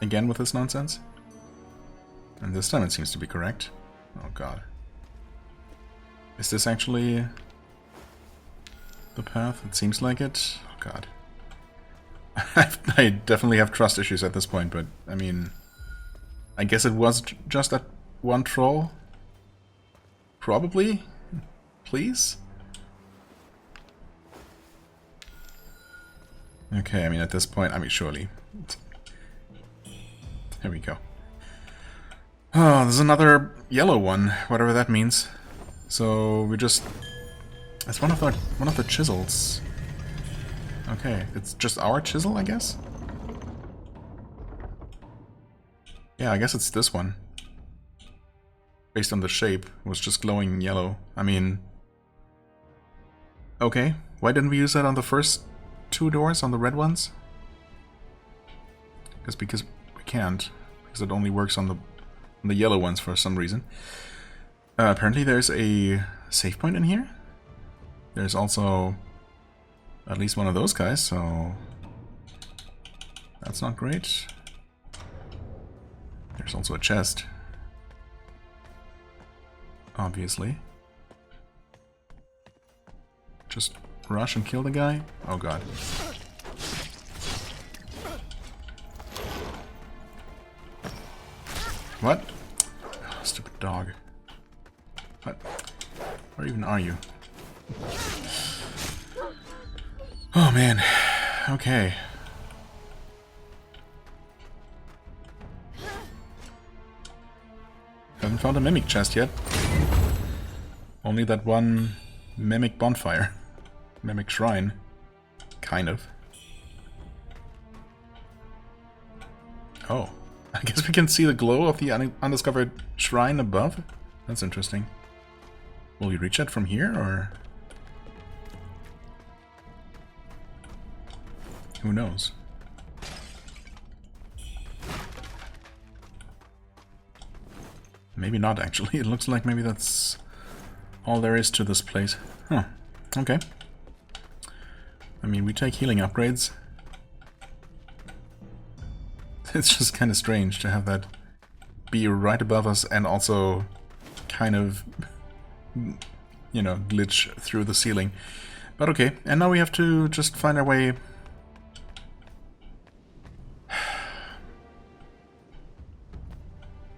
Again with this nonsense? And this time it seems to be correct. Oh god. Is this actually the path? It seems like it. Oh god. I definitely have trust issues at this point, but I mean, I guess it was just that one troll? Probably? Please? Okay, I mean at this point, I mean surely. Here we go. Oh, there's another yellow one, whatever that means. So we just... It's one of the chisels. Okay, it's just our chisel, I guess? Yeah, I guess it's this one. Based on the shape, it was just glowing yellow. I mean... Okay, why didn't we use that on the first two doors, on the red ones? Because we can't. Because it only works on the yellow ones for some reason. Apparently there's a save point in here. There's also at least one of those guys, so that's not great. There's also a chest. Obviously. Just rush and kill the guy? Oh god. What? Oh, stupid dog. What? Where even are you? Oh man. Okay. Haven't found a mimic chest yet. Only that one mimic bonfire. Mimic shrine. Kind of. Oh. I guess we can see the glow of the undiscovered shrine above? That's interesting. Will we reach it from here, or...? Who knows? Maybe not, actually. It looks like maybe that's all there is to this place. Huh. Okay. I mean, we take healing upgrades. It's just kind of strange to have that be right above us and also kind of, you know, glitch through the ceiling. But okay, and now we have to just find our way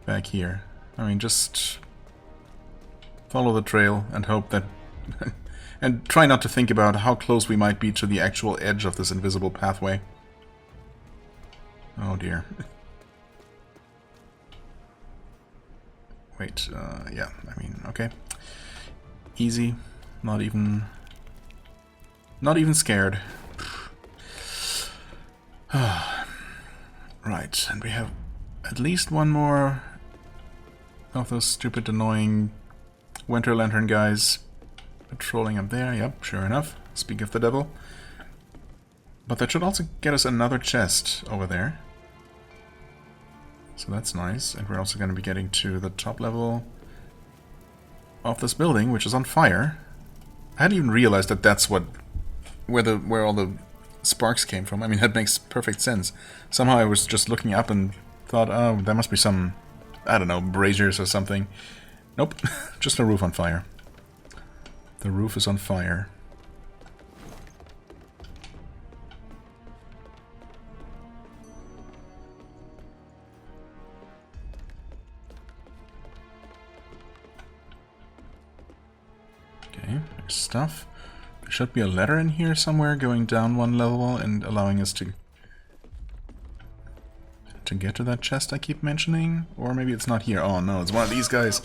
back here. I mean, just follow the trail and hope that... and try not to think about how close we might be to the actual edge of this invisible pathway. Oh dear. Wait, yeah, I mean, okay. Easy. Not even scared. Right, and we have at least one more of those stupid, annoying Winter Lantern guys patrolling up there. Yep, sure enough. Speak of the devil. But that should also get us another chest over there. So that's nice. And we're also going to be getting to the top level of this building, which is on fire. I hadn't even realized that that's where all the sparks came from. I mean, that makes perfect sense. Somehow I was just looking up and thought, oh, there must be some, I don't know, braziers or something. Nope, just a roof on fire. The roof is on fire. Okay, there's stuff. There should be a ladder in here somewhere going down one level and allowing us to get to that chest I keep mentioning. Or maybe it's not here. Oh no, it's one of these guys.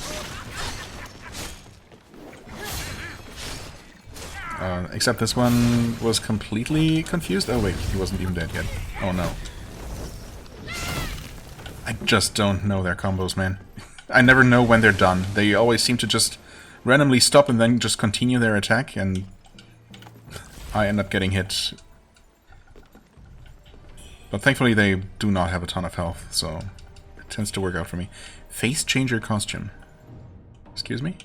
Except this one was completely confused. Oh wait, he wasn't even dead yet. Oh no. I just don't know their combos, man. I never know when they're done. They always seem to just randomly stop and then just continue their attack, and I end up getting hit. But thankfully they do not have a ton of health, so it tends to work out for me. Face changer costume. Excuse me?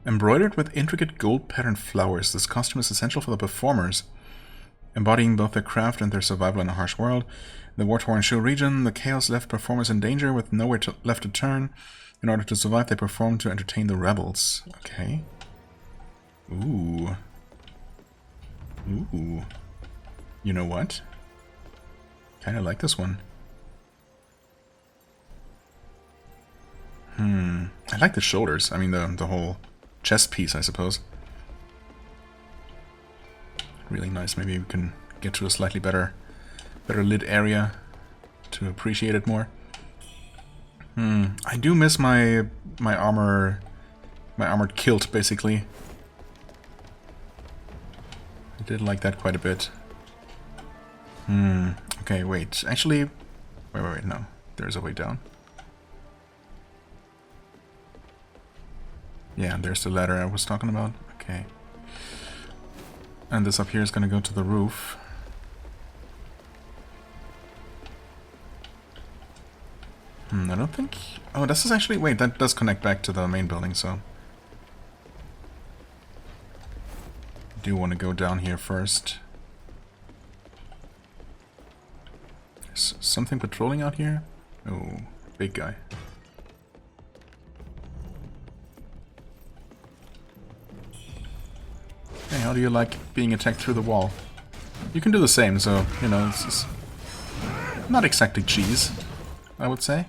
Embroidered with intricate gold patterned flowers, this costume is essential for the performers, embodying both their craft and their survival in a harsh world. In the war-torn Shu region, the chaos left performers in danger with nowhere left to turn. In order to survive, they perform to entertain the rebels. Okay. Ooh. Ooh. You know what? Kinda like this one. I like the shoulders. I mean, the whole chest piece, I suppose. Really nice. Maybe we can get to a slightly better lit area to appreciate it more. I do miss my armored kilt, basically. I did like that quite a bit. Okay, wait. Actually, wait, no. There's a way down. Yeah, there's the ladder I was talking about. Okay. And this up here is gonna go to the roof. I don't think... Oh, this is actually... Wait, that does connect back to the main building, so... I do want to go down here first. There's something patrolling out here? Oh, big guy. Hey, how do you like being attacked through the wall? You can do the same, so, you know, it's not exactly cheese, I would say.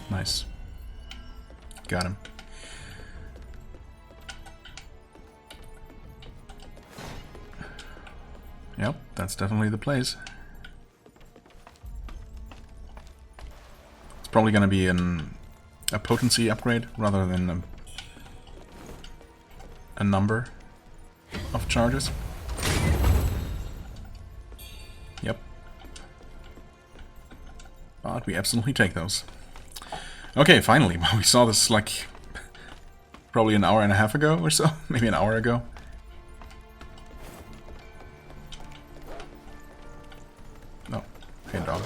Nice. Got him. Yep, that's definitely the place. It's probably gonna be a potency upgrade rather than a number of charges. Yep. But we absolutely take those. Okay, finally. We saw this like probably an hour and a half ago or so, maybe an hour ago. No, hey dog.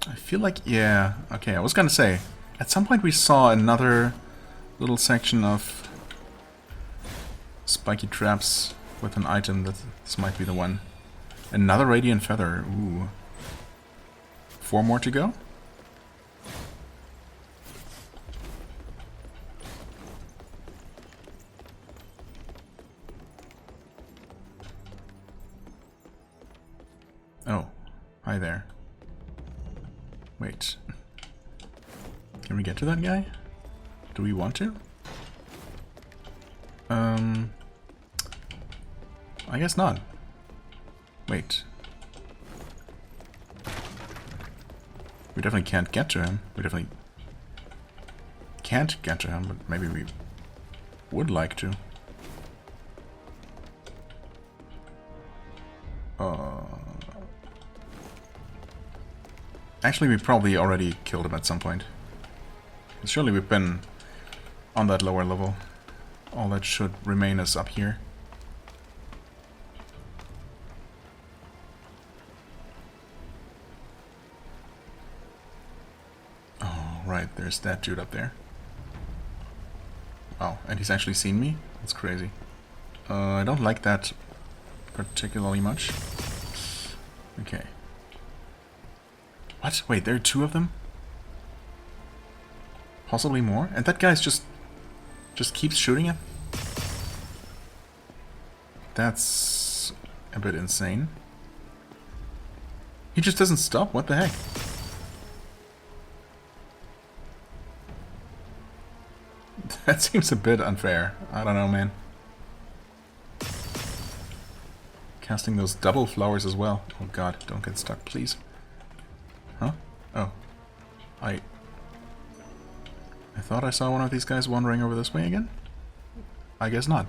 I feel like, yeah, okay, I was gonna say, at some point we saw another little section of spiky traps with an item that this might be the one. Another radiant feather, ooh. 4 more to go? Oh, hi there. Wait. Can we get to that guy? Do we want to? I guess not. Wait. We definitely can't get to him. We definitely can't get to him, but maybe we would like to. Actually, we probably already killed him at some point. Surely we've been on that lower level. All that should remain is up here. Oh, right, there's that dude up there. Oh, and he's actually seen me? That's crazy. I don't like that particularly much. Okay. What? Wait, there are 2 of them? Possibly more? And that guy's just keeps shooting him? That's a bit insane. He just doesn't stop? What the heck? That seems a bit unfair. I don't know, man. Casting those double flowers as well. Oh god, don't get stuck, please. Huh? Oh. I thought I saw one of these guys wandering over this way again? I guess not.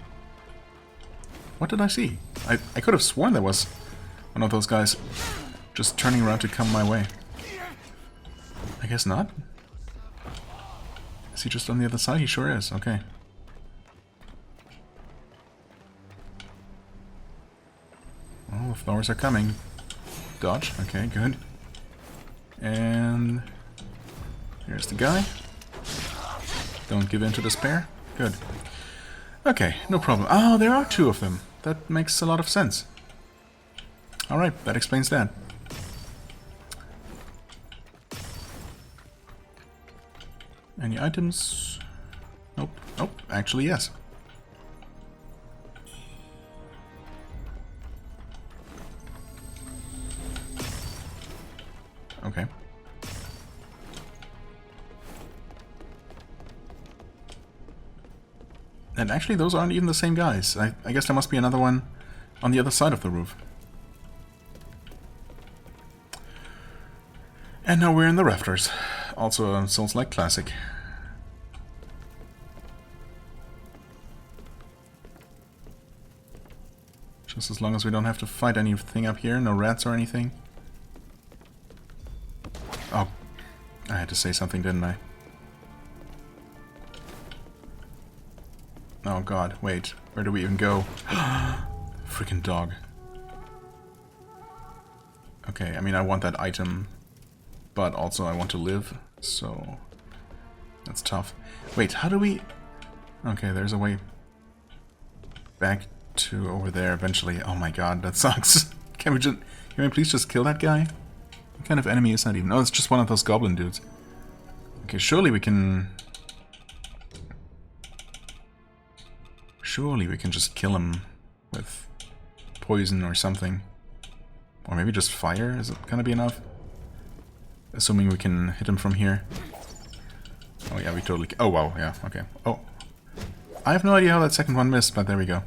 What did I see? I could have sworn there was one of those guys just turning around to come my way. I guess not. Is he just on the other side? He sure is. Okay. Well, the flowers are coming. Dodge. Okay, good. And here's the guy. Don't give in to despair. Good. Okay, no problem. Oh, there are two of them. That makes a lot of sense. Alright, that explains that. Any items? Nope. Nope. Actually, yes. Okay. And actually, those aren't even the same guys. I guess there must be another one on the other side of the roof. And now we're in the rafters. Also a Souls-like classic. Just as long as we don't have to fight anything up here, no rats or anything. Oh, I had to say something, didn't I? Oh god, wait. Where do we even go? Freaking dog. Okay, I mean, I want that item, but also I want to live, so that's tough. Wait, how do we... Okay, there's a way back to over there eventually. Oh my god, that sucks. Can we please just kill that guy? What kind of enemy is that even? Oh, it's just one of those goblin dudes. Okay, surely we can... Surely we can just kill him with poison or something. Or maybe just fire? Is it gonna be enough? Assuming we can hit him from here. Oh yeah, we totally... Oh wow, yeah, okay. Oh. I have no idea how that second one missed, but there we go.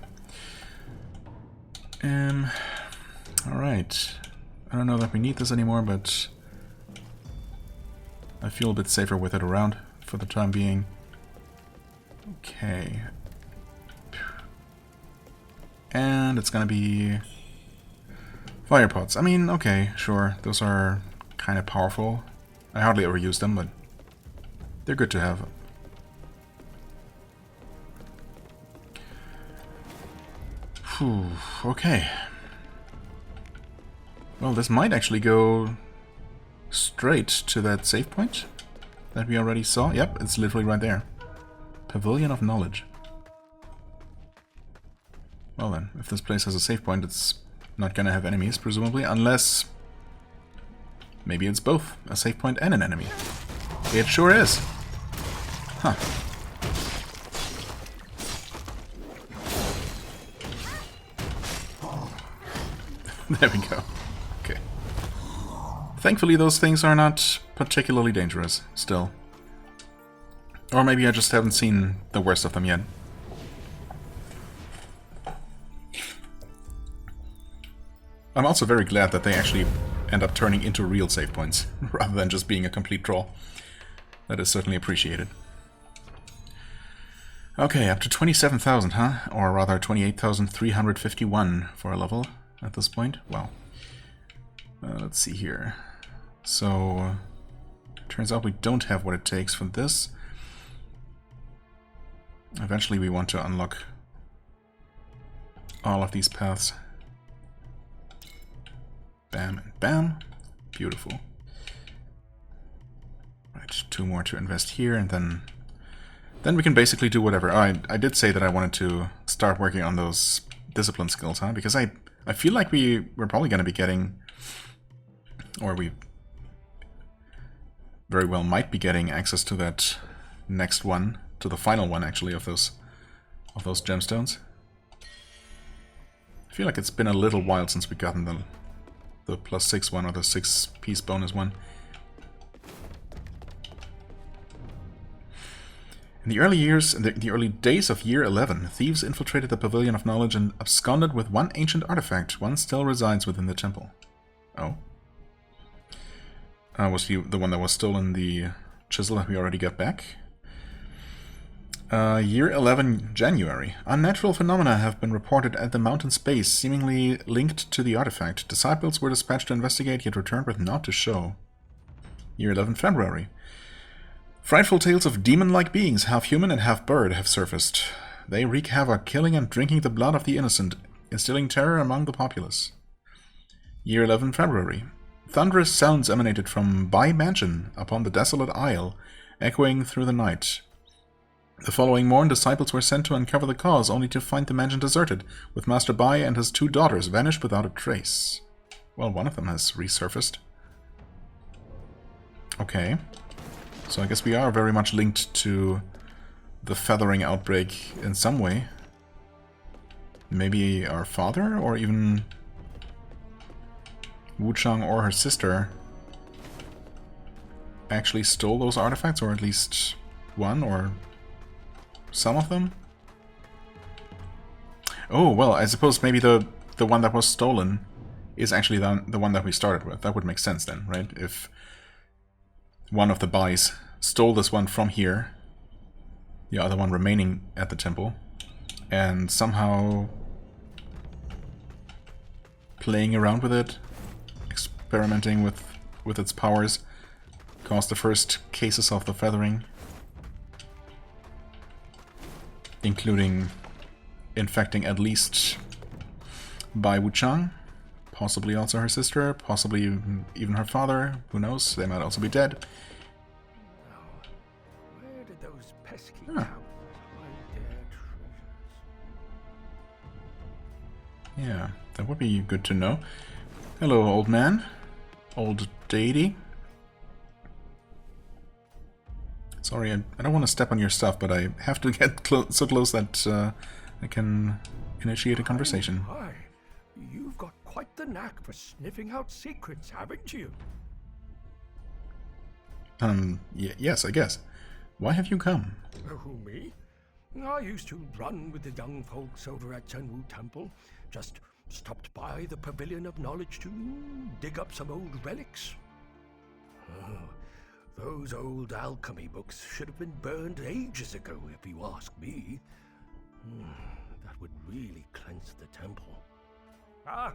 Alright. I don't know that we need this anymore, but... I feel a bit safer with it around for the time being. Okay. And it's gonna be... fire pots. I mean, okay, sure. Those are kind of powerful. I hardly ever use them, but they're good to have. Whew, okay. Well, this might actually go straight to that save point that we already saw. Yep, it's literally right there. Pavilion of Knowledge. Well then, if this place has a save point, it's not gonna have enemies, presumably, unless... maybe it's both, a save point and an enemy. It sure is! Huh. There we go. Okay. Thankfully those things are not particularly dangerous, still. Or maybe I just haven't seen the worst of them yet. I'm also very glad that they actually end up turning into real save points, rather than just being a complete draw. That is certainly appreciated. Okay, up to 27,000, huh? Or rather 28,351 for a level at this point. Wow. Let's see here. So, turns out we don't have what it takes for this. Eventually we want to unlock all of these paths. Bam and bam. Beautiful. Right, two more to invest here, and then we can basically do whatever. I did say that I wanted to start working on those discipline skills, huh? Because I feel like we're probably going to be getting, or we very well might be getting access to that next one, to the final one actually of those gemstones. I feel like it's been a little while since we've gotten the +6 one or the 6-piece bonus one. In the early days of Year 11, thieves infiltrated the Pavilion of Knowledge and absconded with one ancient artifact. One still resides within the temple. Oh. Was the one that was stolen the chisel that we already got back? Year 11, January. Unnatural phenomena have been reported at the mountain's base, seemingly linked to the artifact. Disciples were dispatched to investigate, yet returned with naught to show. Year 11, February. Frightful tales of demon-like beings, half human and half bird, have surfaced. They wreak havoc, killing and drinking the blood of the innocent, instilling terror among the populace. Year 11, February. Thunderous sounds emanated from Bai Mansion upon the desolate isle, echoing through the night. The following morn, disciples were sent to uncover the cause, only to find the mansion deserted, with Master Bai and his 2 daughters vanished without a trace. Well, one of them has resurfaced. Okay. So I guess we are very much linked to the feathering outbreak in some way. Maybe our father, or even Wuchang or her sister actually stole those artifacts, or at least one, or some of them? Oh, well, I suppose maybe the one that was stolen is actually the one that we started with. That would make sense then, right? If one of the Bais stole this one from here, the other one remaining at the temple, and somehow playing around with it, experimenting with its powers, caused the first cases of the feathering, including infecting at least Bai Wuchang, possibly also her sister, possibly even her father, who knows, they might also be dead. Where did those pesky Huh. cows hide their treasures? Yeah, that would be good to know. Hello, old man. Old deity. Sorry, I don't want to step on your stuff, but I have to get so close that I can initiate a conversation. Hi. You've got quite the knack for sniffing out secrets, haven't you? Yes, I guess. Why have you come? Who, me? I used to run with the young folks over at Chengdu Temple. Just stopped by the Pavilion of Knowledge to dig up some old relics. Oh, those old alchemy books should have been burned ages ago, if you ask me. That would really cleanse the temple. Ah,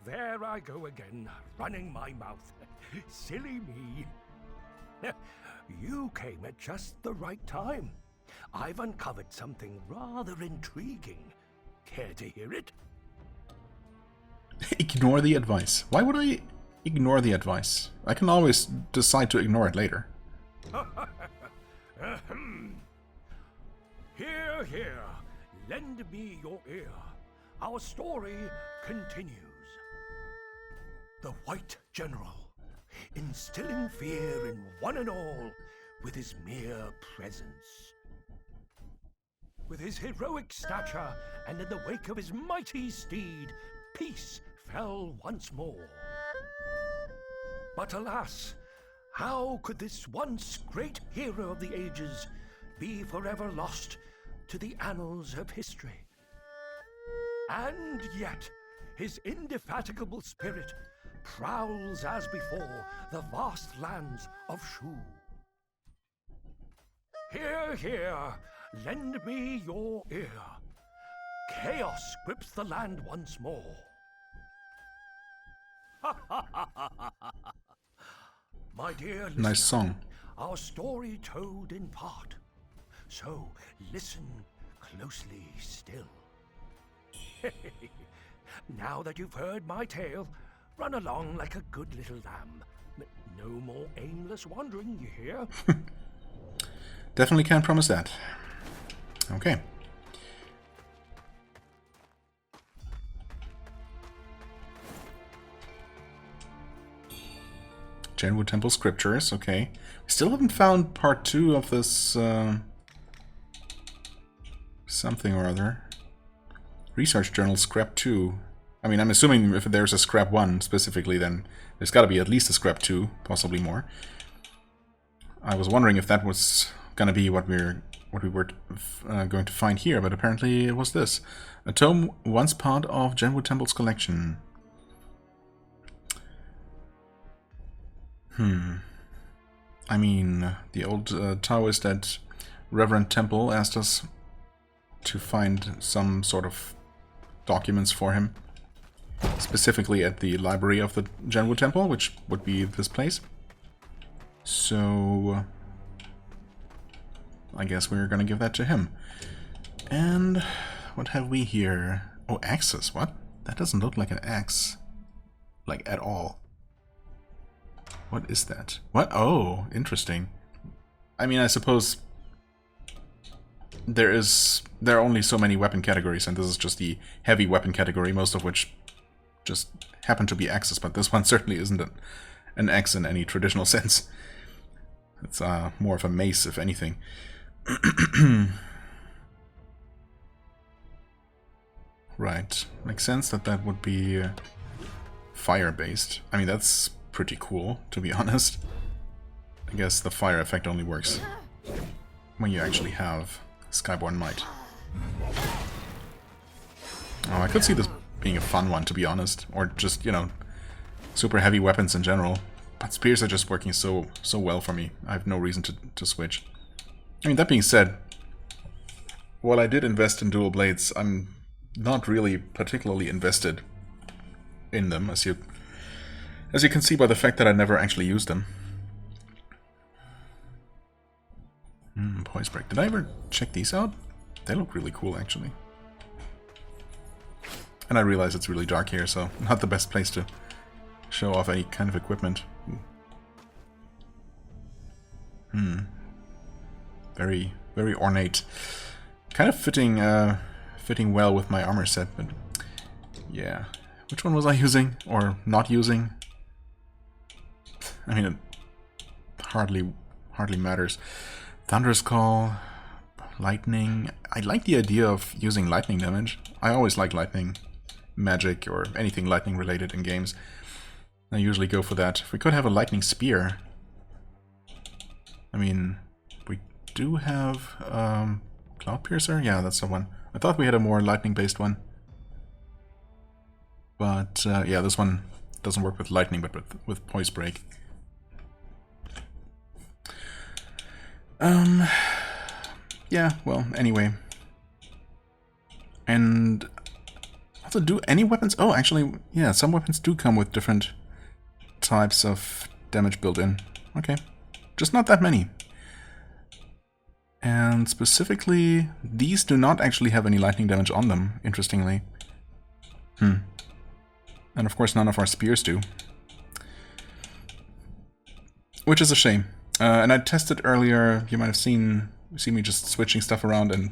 there I go again, running my mouth. Silly me. You came at just the right time. I've uncovered something rather intriguing. Care to hear it? Ignore the advice. Why would I ignore the advice? I can always decide to ignore it later. Hear, hear. Lend me your ear. Our story continues. The White General, instilling fear in one and all with his mere presence. With his heroic stature and in the wake of his mighty steed, peace fell once more. But alas, how could this once great hero of the ages be forever lost to the annals of history? And yet, his indefatigable spirit prowls as before the vast lands of Shu. Hear, hear, lend me your ear. Chaos grips the land once more. My dear listener, Nice song. our story told in part. So listen closely still. Now that you've heard my tale, run along like a good little lamb. No more aimless wandering, you hear? Definitely can't promise that. Okay. Chengdu Temple Scriptures, okay. We still haven't found part 2 of this something or other. Research Journal Scrap 2. I mean, I'm assuming if there's a scrap 1 specifically, then there's got to be at least a scrap 2, possibly more. I was wondering if that was gonna be what we were going to find here, but apparently it was this. A tome once part of Chengdu Temple's collection. I mean, the old Taoist at Reverend Temple asked us to find some sort of documents for him. Specifically at the library of the Chengdu Temple, which would be this place. So I guess we're gonna give that to him. And what have we here? Oh, axes. What? That doesn't look like an axe. Like, at all. What is that? What? Oh, interesting. I mean, I suppose there are only so many weapon categories, and this is just the heavy weapon category, most of which just happen to be axes, but this one certainly isn't an axe in any traditional sense. It's more of a mace, if anything. Right. Makes sense that that would be fire-based. I mean, that's pretty cool, to be honest. I guess the fire effect only works when you actually have Skyborn Might. Oh, I could see this being a fun one, to be honest. Or just, you know, super heavy weapons in general. But spears are just working so well for me. I have no reason to switch. I mean, that being said, while I did invest in dual blades, I'm not really particularly invested in them, as you can see by the fact that I never actually used them. Poise break. Did I ever check these out? They look really cool, actually. And I realize it's really dark here, so not the best place to show off any kind of equipment. Very, very ornate. Kind of fitting well with my armor set, but yeah. Which one was I using? Or not using? I mean, it hardly matters. Thunderous Call, Lightning. I like the idea of using lightning damage. I always like lightning magic or anything lightning related in games. I usually go for that. If we could have a lightning spear. I mean, we do have Cloud Piercer? Yeah, that's the one. I thought we had a more lightning based one. But yeah, this one doesn't work with lightning, but with Poise Break. Yeah, well, anyway. And also, do any weapons... Oh, actually, yeah, some weapons do come with different types of damage built in. Okay. Just not that many. And specifically, these do not actually have any lightning damage on them, interestingly. And of course, none of our spears do. Which is a shame. And I tested earlier, you might have seen me just switching stuff around, and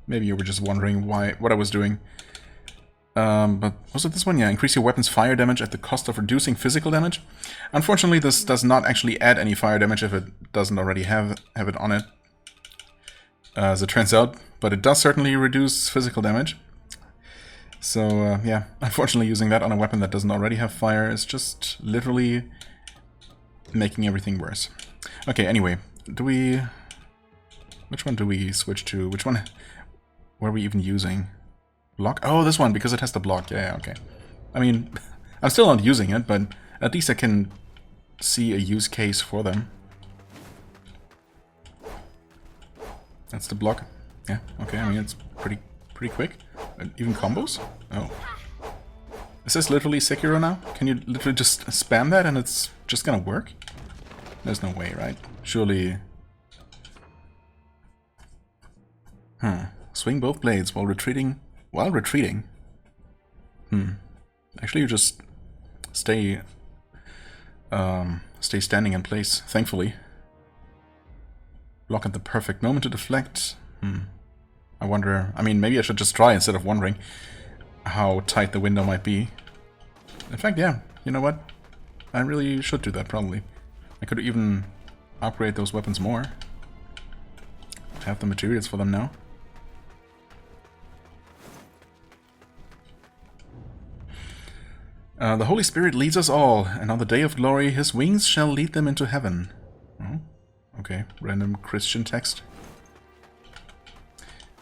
maybe you were just wondering what I was doing. But was it this one? Yeah, increase your weapon's fire damage at the cost of reducing physical damage. Unfortunately, this does not actually add any fire damage if it doesn't already have it on it. As it turns out, but it does certainly reduce physical damage. So, yeah, unfortunately using that on a weapon that doesn't already have fire is just literally making everything worse. Okay, anyway, which one do we switch to? Which one were we even using? Block? Oh, this one, because it has the block. Yeah, okay. I mean, I'm still not using it, but at least I can see a use case for them. That's the block. Yeah, okay, I mean, it's pretty quick. And even combos? Oh. Is this literally Sekiro now? Can you literally just spam that and it's just gonna work? There's no way, right? Surely... Swing both blades while retreating. Actually, you just stay standing in place, thankfully. Block at the perfect moment to deflect. I wonder... I mean, maybe I should just try instead of wondering how tight the window might be. In fact, yeah, you know what? I really should do that, probably. I could even upgrade those weapons more. I have the materials for them now. The Holy Spirit leads us all, and on the day of glory his wings shall lead them into heaven. Oh, okay, random Christian text.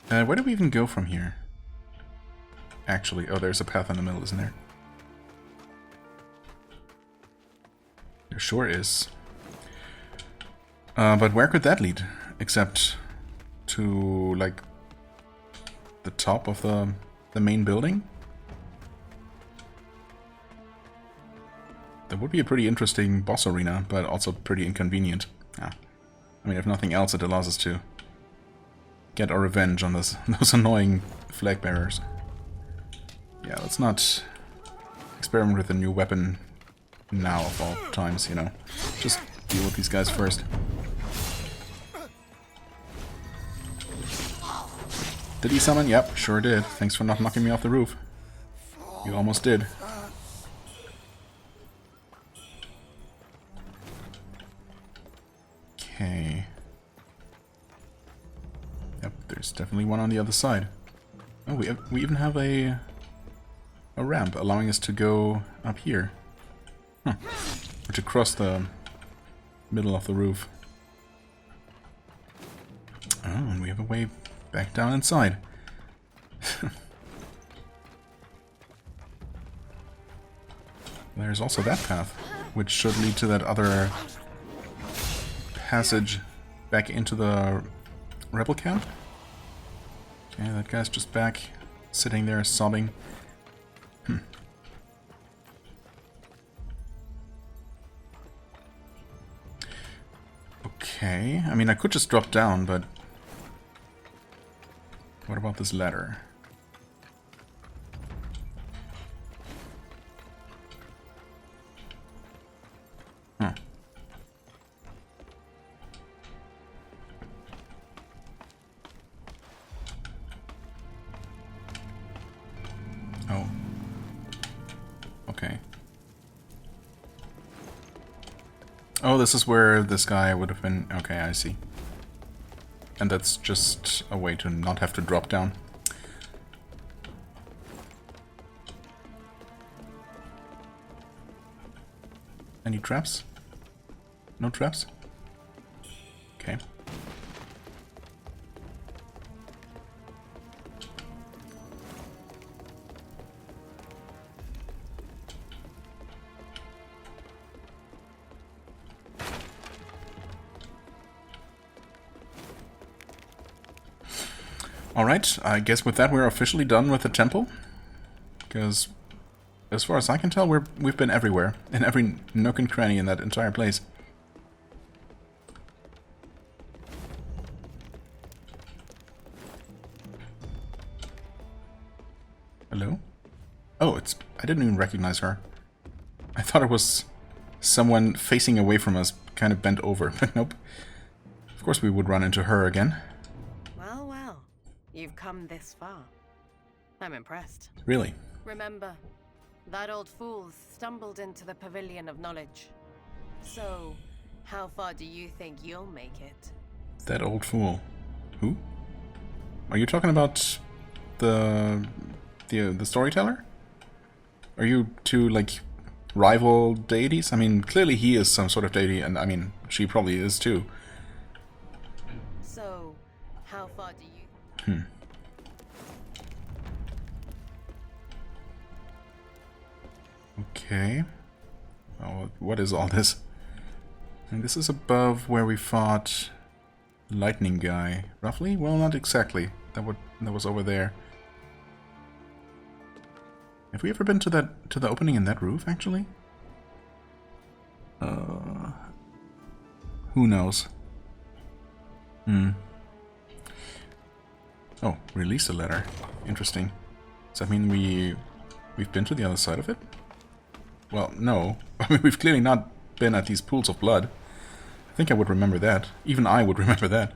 Where do we even go from here? Actually, oh, there's a path in the middle, isn't there? There sure is. But where could that lead? Except to, like, the top of the main building? That would be a pretty interesting boss arena, but also pretty inconvenient. Yeah. I mean, if nothing else, it allows us to get our revenge on those annoying flag bearers. Yeah, let's not experiment with a new weapon now of all times, you know. Just deal with these guys first. Did he summon? Yep, sure did. Thanks for not knocking me off the roof. You almost did. Okay. Yep, there's definitely one on the other side. Oh, we even have a ramp allowing us to go up here. Huh. Or to cross the middle of the roof. Oh, and we have a way back down inside. There's also that path, which should lead to that other passage back into the rebel camp. Okay, that guy's just back, sitting there sobbing. Okay, I mean, I could just drop down, but what about this ladder? Huh. Oh. Okay. Oh, this is where this guy would have been... Okay, I see. And that's just a way to not have to drop down. Any traps? No traps? Okay. Alright, I guess with that we're officially done with the temple. Because, as far as I can tell, we've been everywhere. In every nook and cranny in that entire place. Hello? Oh, I didn't even recognize her. I thought it was someone facing away from us, kind of bent over, but nope. Of course we would run into her again. You've come this far. I'm impressed. Really? Remember, that old fool stumbled into the Pavilion of Knowledge. So, how far do you think you'll make it? That old fool. Who? Are you talking about the storyteller? Are you two, like, rival deities? I mean, clearly he is some sort of deity, and I mean, she probably is too. So, how far do you... Okay. Oh, what is all this? And this is above where we fought Lightning Guy, roughly? Well, not exactly. That was over there. Have we ever been to the opening in that roof, actually? Who knows? Oh, release a letter. Interesting. Does that mean we've been to the other side of it? Well, no. I mean, we've clearly not been at these pools of blood. I think I would remember that. Even I would remember that.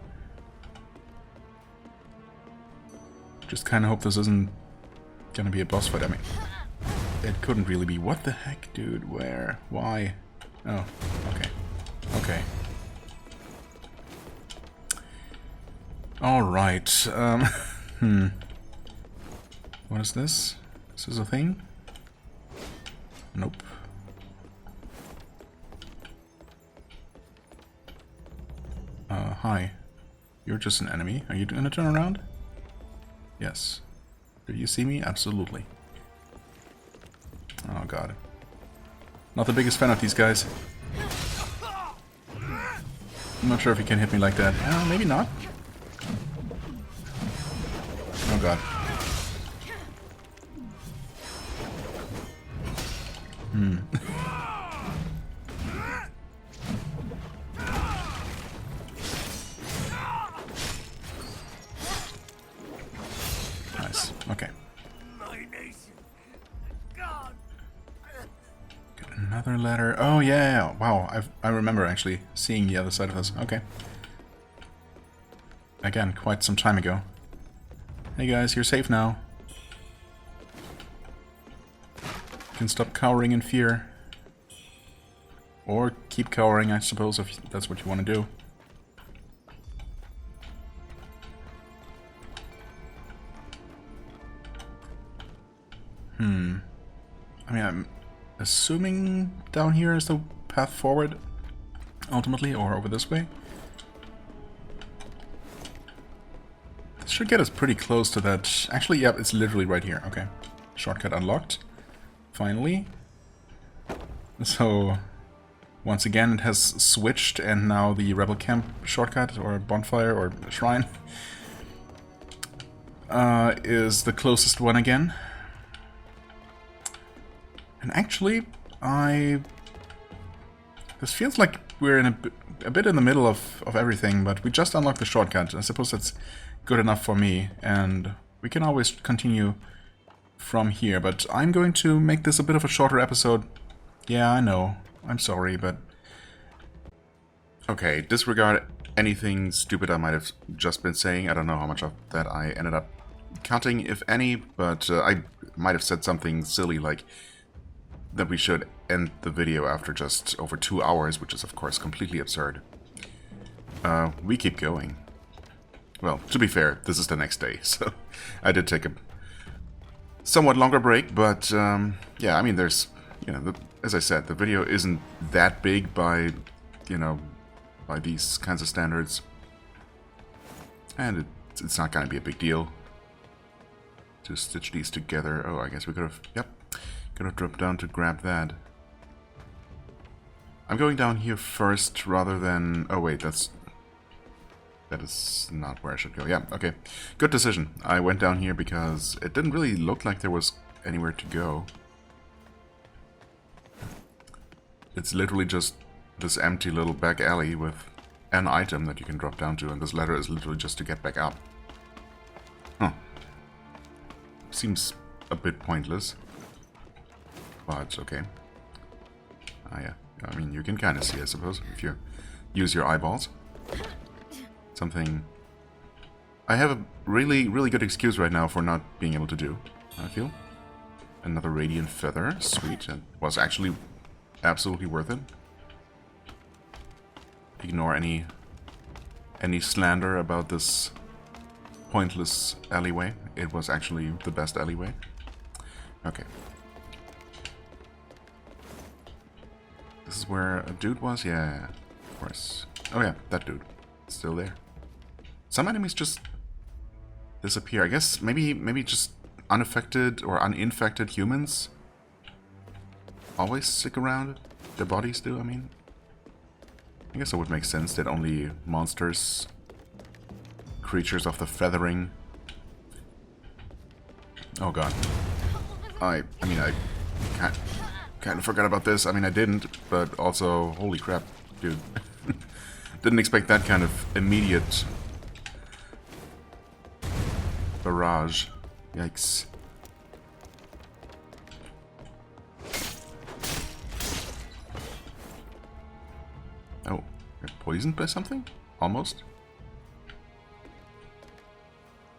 Just kind of hope this isn't gonna be a boss fight. I mean, it couldn't really be. What the heck, dude? Where? Why? Oh, okay. Okay. Alright, What is this? This is a thing? Nope. Hi. You're just an enemy. Are you gonna turn around? Yes. Do you see me? Absolutely. Oh god. Not the biggest fan of these guys. I'm not sure if he can hit me like that. Maybe not. Oh god. Nice. Okay. Got another ladder. Oh yeah. Wow. I remember actually seeing the other side of this. Okay. Again, quite some time ago. Hey guys, you're safe now. You can stop cowering in fear. Or keep cowering, I suppose, if that's what you want to do. I mean, I'm assuming down here is the path forward, ultimately, or over this way. This should get us pretty close to that. Actually, yeah, it's literally right here. Okay. Shortcut unlocked. Finally. So, once again, it has switched, and now the rebel camp shortcut, or bonfire, or shrine, is the closest one again. And actually, this feels like we're in a bit in the middle of everything, but we just unlocked the shortcut. I suppose that's good enough for me, and we can always continue from here, but I'm going to make this a bit of a shorter episode. Yeah, I know. I'm sorry, but... Okay, disregard anything stupid I might have just been saying. I don't know how much of that I ended up cutting, if any, but I might have said something silly like that we should end the video after just over 2 hours, which is of course completely absurd. We keep going. Well, to be fair, this is the next day, so I did take a somewhat longer break, but yeah, I mean, there's, you know, as I said, the video isn't that big by, you know, by these kinds of standards, and it's not going to be a big deal to stitch these together. Oh, I guess we could have, yep, could have dropped down to grab that. I'm going down here first rather than, oh wait, that is not where I should go. Yeah, okay. Good decision. I went down here because it didn't really look like there was anywhere to go. It's literally just this empty little back alley with an item that you can drop down to, and this ladder is literally just to get back up. Huh. Seems a bit pointless. But okay. Ah yeah. I mean, you can kind of see, I suppose, if you use your eyeballs. Something I have a really, really good excuse right now for not being able to do, I feel. Another radiant feather. Sweet. It was actually absolutely worth it. Ignore any slander about this pointless alleyway. It was actually the best alleyway. Okay. This is where a dude was? Yeah, of course. Oh yeah, that dude. Still there. Some enemies just disappear. I guess maybe just unaffected or uninfected humans always stick around. Their bodies do, I mean. I guess it would make sense that only monsters, creatures of the feathering. Oh god. I mean, I kind of forgot about this. I mean, I didn't, but also, holy crap, dude. Didn't expect that kind of immediate barrage. Yikes. Oh, you're poisoned by something? Almost?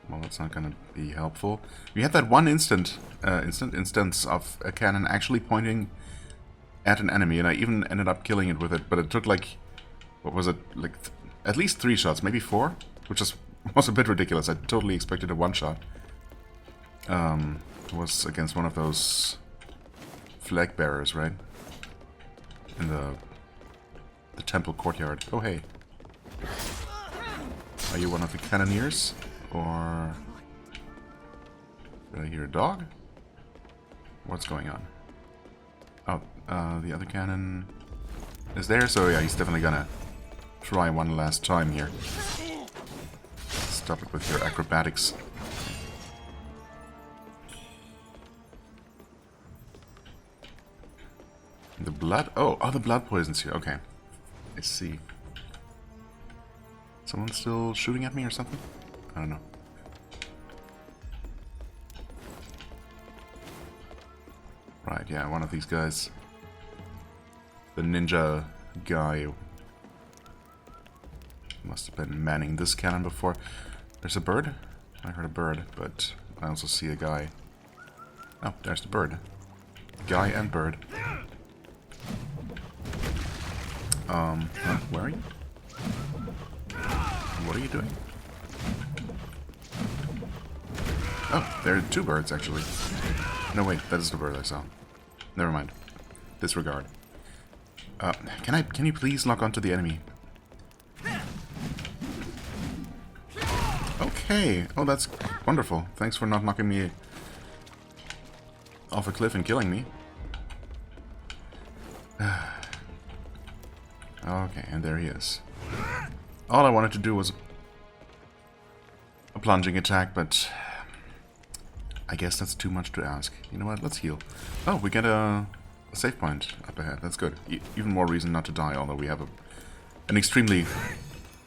Well, that's not gonna be helpful. We had that one instance of a cannon actually pointing at an enemy, and I even ended up killing it with it, but it took like, what was it, like at least 3 shots, maybe 4, which was a bit ridiculous. I totally expected a 1-shot. It was against one of those flag bearers, right? In the temple courtyard. Oh, hey. Are you one of the cannoneers? Or... did I hear a dog? What's going on? Oh, the other cannon is there, so yeah, he's definitely gonna try one last time here. Stop it with your acrobatics. The blood? Oh, the blood poison's here. Okay. I see. Someone still shooting at me or something? I don't know. Right, yeah, one of these guys. The ninja guy must have been manning this cannon before. There's a bird? I heard a bird, but I also see a guy. Oh, there's the bird. Guy and bird. Where are you? What are you doing? Oh, there are two birds, actually. No, wait, that is the bird I saw. Never mind. Disregard. Can you please lock onto the enemy? Okay. Oh, that's wonderful. Thanks for not knocking me off a cliff and killing me. Okay, and there he is. All I wanted to do was a plunging attack, but I guess that's too much to ask. You know what? Let's heal. Oh, we get a save point up ahead. That's good. Even more reason not to die, although we have an extremely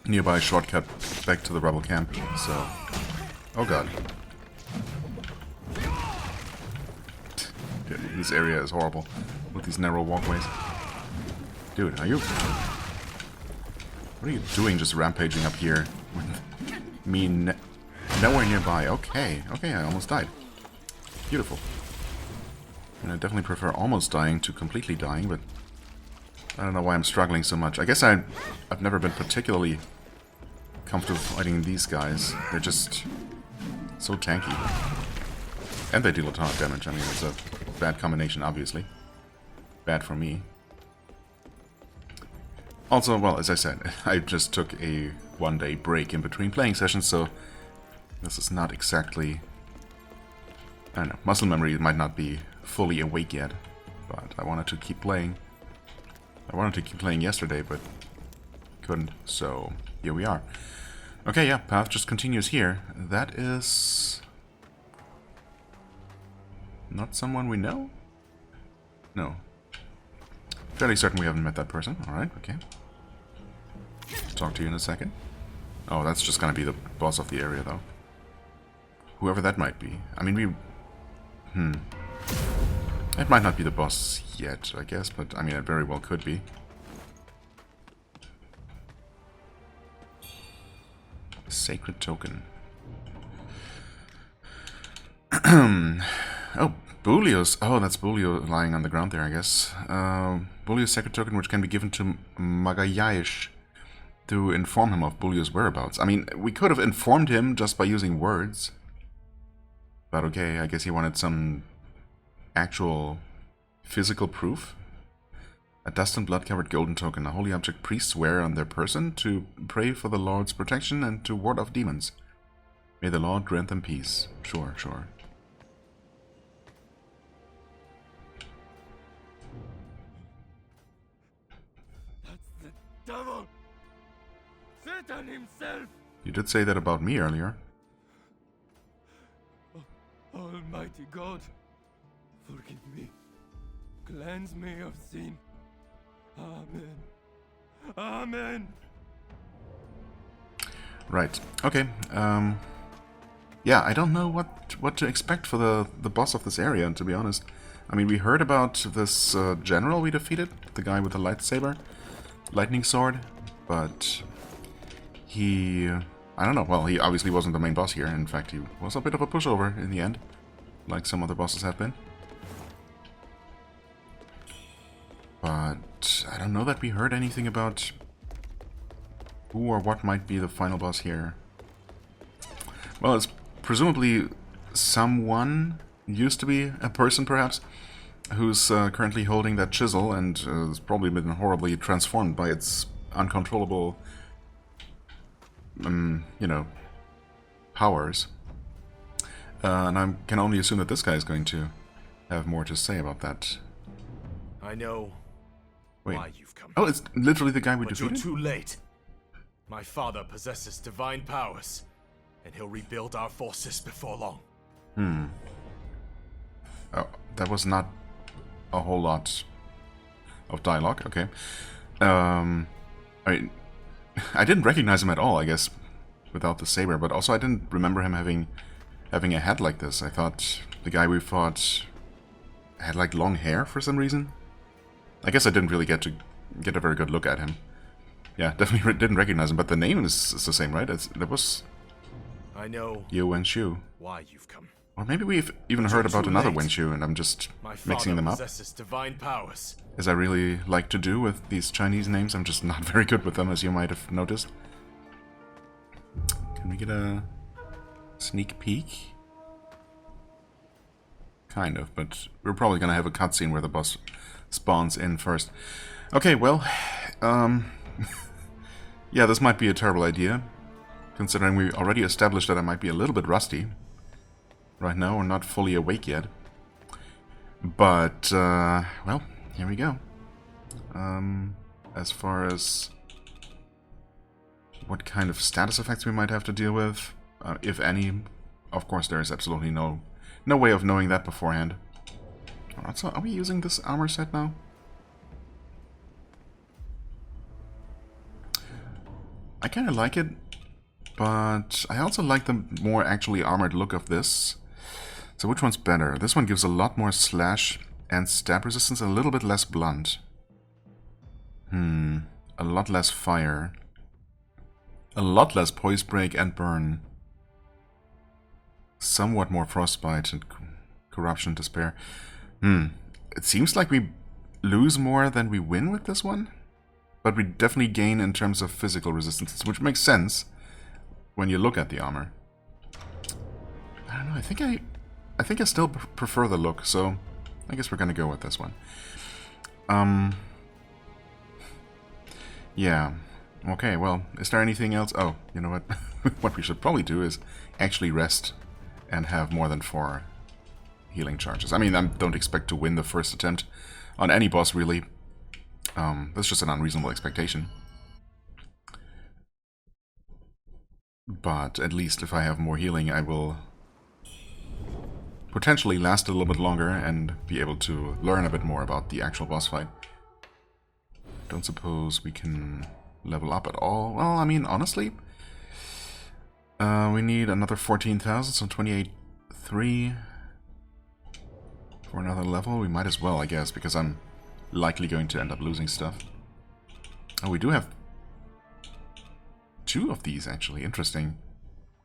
nearby shortcut back to the rebel camp. So, oh god, this area is horrible with these narrow walkways. Dude, are you? What are you doing? Just rampaging up here with me nowhere nearby. Okay, okay, I almost died. Beautiful. And I definitely prefer almost dying to completely dying, but I don't know why I'm struggling so much. I guess I've never been particularly comfortable fighting these guys. They're just so tanky. And they deal a ton of damage. I mean, it's a bad combination, obviously. Bad for me. Also, well, as I said, I just took a one-day break in between playing sessions, so this is not exactly... I don't know, muscle memory might not be fully awake yet, but I wanted to keep playing. I wanted to keep playing yesterday, but couldn't, so here we are. Okay, yeah, path just continues here. That is... not someone we know? No. Fairly certain we haven't met that person. Alright, okay. Talk to you in a second. Oh, that's just gonna be the boss of the area, though. Whoever that might be. I mean, we... It might not be the boss yet, I guess, but I mean, it very well could be. Sacred token. Oh, Bulio's. Oh, that's Bulio lying on the ground there, I guess. Bulio's sacred token, which can be given to Magayash to inform him of Bulio's whereabouts. I mean, we could have informed him just by using words. But okay, I guess he wanted some actual physical proof. A dust and blood covered golden token, a holy object priests wear on their person to pray for the Lord's protection and to ward off demons. May the Lord grant them peace. Sure, sure. That's the devil! Satan himself! You did say that about me earlier. Almighty God, forgive me. Cleanse me of sin. Amen. Amen. Right. Okay. Yeah, I don't know what to expect for the boss of this area, to be honest. I mean, we heard about this general we defeated, the guy with the lightning sword, but he... I don't know. Well, he obviously wasn't the main boss here. In fact, he was a bit of a pushover in the end, like some other bosses have been. But I don't know that we heard anything about who or what might be the final boss here. Well, it's presumably someone, used to be a person perhaps, who's currently holding that chisel and has probably been horribly transformed by its uncontrollable, you know, powers. And I can only assume that this guy is going to have more to say about that. I know why you've come. Oh, it's literally the guy we But defeated? you're too late. My father possesses divine powers, and he'll rebuild our forces before long. Oh, that was not a whole lot of dialogue. Okay. I mean, I didn't recognize him at all, I guess, without the saber, but also I didn't remember him having a head like this. I thought the guy we fought had like long hair for some reason. I guess I didn't really get a very good look at him. Yeah, definitely didn't recognize him, but the name is the same, right? That was I know Yu Wenshu. why you've come. Or maybe we've even But heard you're about too another late. Wenshu and I'm just My mixing father them up. possesses divine powers. As I really like to do with these Chinese names, I'm just not very good with them, as you might have noticed. Can we get a sneak peek? Kind of, but we're probably gonna have a cutscene where the boss spawns in first. Okay, well, yeah, this might be a terrible idea, considering we already established that I might be a little bit rusty. Right now, we're not fully awake yet. But, well, here we go. As far as what kind of status effects we might have to deal with, if any, of course there is absolutely no way of knowing that beforehand. Alright, so are we using this armor set now? I kind of like it, but I also like the more actually armored look of this. So which one's better? This one gives a lot more slash and stab resistance, and a little bit less blunt. A lot less fire. A lot less poise break and burn. Somewhat more frostbite and corruption, despair. It seems like we lose more than we win with this one. But we definitely gain in terms of physical resistance, which makes sense when you look at the armor. I don't know, I think I still prefer the look, so I guess we're gonna go with this one. Yeah. Okay, well, is there anything else? Oh, you know what? What we should probably do is actually rest and have more than 4 healing charges. I mean, I don't expect to win the first attempt on any boss, really. That's just an unreasonable expectation. But at least if I have more healing, I will potentially last a little bit longer and be able to learn a bit more about the actual boss fight. Don't suppose we can level up at all. Well, I mean, honestly, we need another 14,000, so 28,300 for another level. We might as well, I guess, because I'm likely going to end up losing stuff. Oh, we do have 2 of these, actually. Interesting.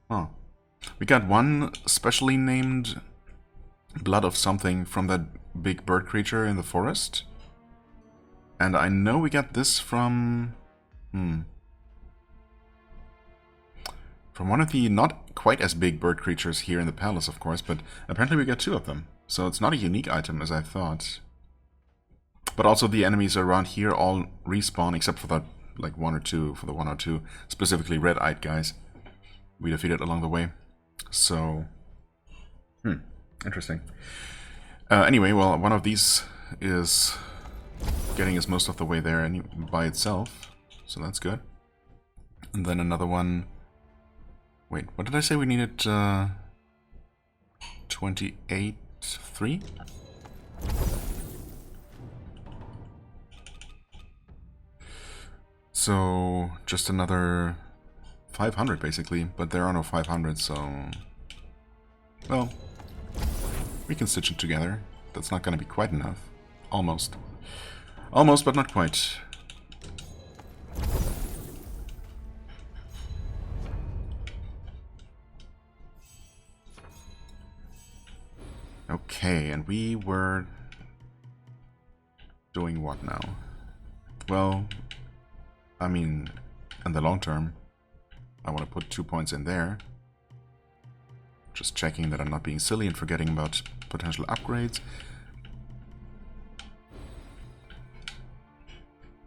Huh. We got one specially named Blood of Something from that big bird creature in the forest. And I know we got this from... from one of the not quite as big bird creatures here in the palace, of course, but apparently we got 2 of them. So it's not a unique item as I thought. But also the enemies around here all respawn, except for that, like, 1 or 2, for the 1 or 2, specifically red-eyed guys we defeated along the way. So, interesting. Anyway, well, one of these is getting us most of the way there by itself, so that's good. And then another one... Wait, what did I say we needed? 28,300? So, just another 500 basically, but there are no 500, so... Well, we can stitch it together. That's not gonna be quite enough. Almost. Almost, but not quite. Okay, and we were... doing what now? Well... I mean, in the long term, I want to put 2 points in there. Just checking that I'm not being silly and forgetting about potential upgrades.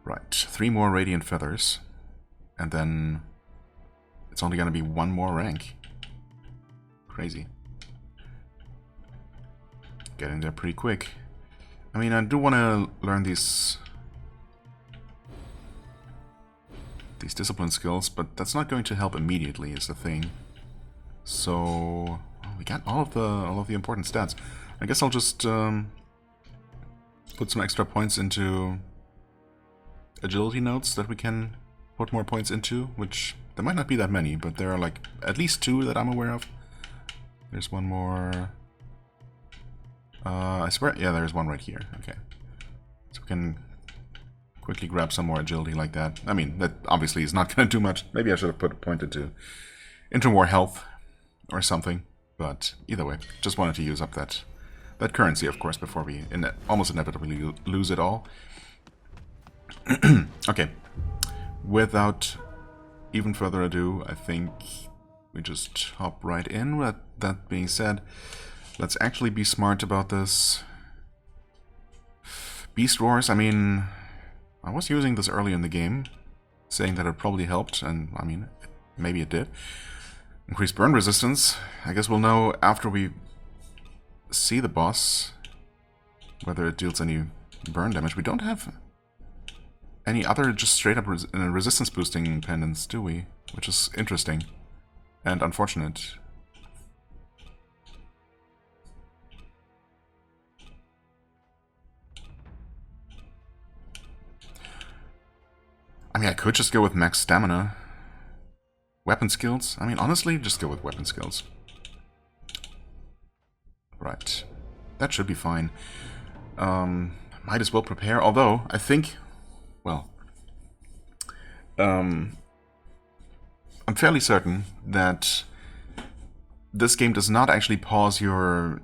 Right, 3 more Radiant Feathers. And then it's only gonna be 1 more rank. Crazy. Getting there pretty quick. I mean, I do want to learn these discipline skills, but that's not going to help immediately, is the thing. So we got all of the important stats. I guess I'll just put some extra points into agility notes that we can put more points into, which there might not be that many, but there are like at least 2 that I'm aware of. There's one more. I swear, yeah, there's one right here. Okay, so we can quickly grab some more agility like that. I mean, that obviously is not going to do much. Maybe I should have put a point into more health or something. But either way, just wanted to use up that currency, of course, before we almost inevitably lose it all. Okay, without even further ado, I think we just hop right in. With that being said, let's actually be smart about this. Beast Roars, I mean, I was using this early in the game, saying that it probably helped, and I mean, maybe it did. Increased burn resistance. I guess we'll know after we see the boss whether it deals any burn damage. We don't have any other just straight up resistance boosting pendants, do we? Which is interesting and unfortunate. I mean, I could just go with max stamina. Weapon skills? I mean, honestly, just go with weapon skills. Right. That should be fine. Might as well prepare, although, I think... Well... I'm fairly certain that this game does not actually pause your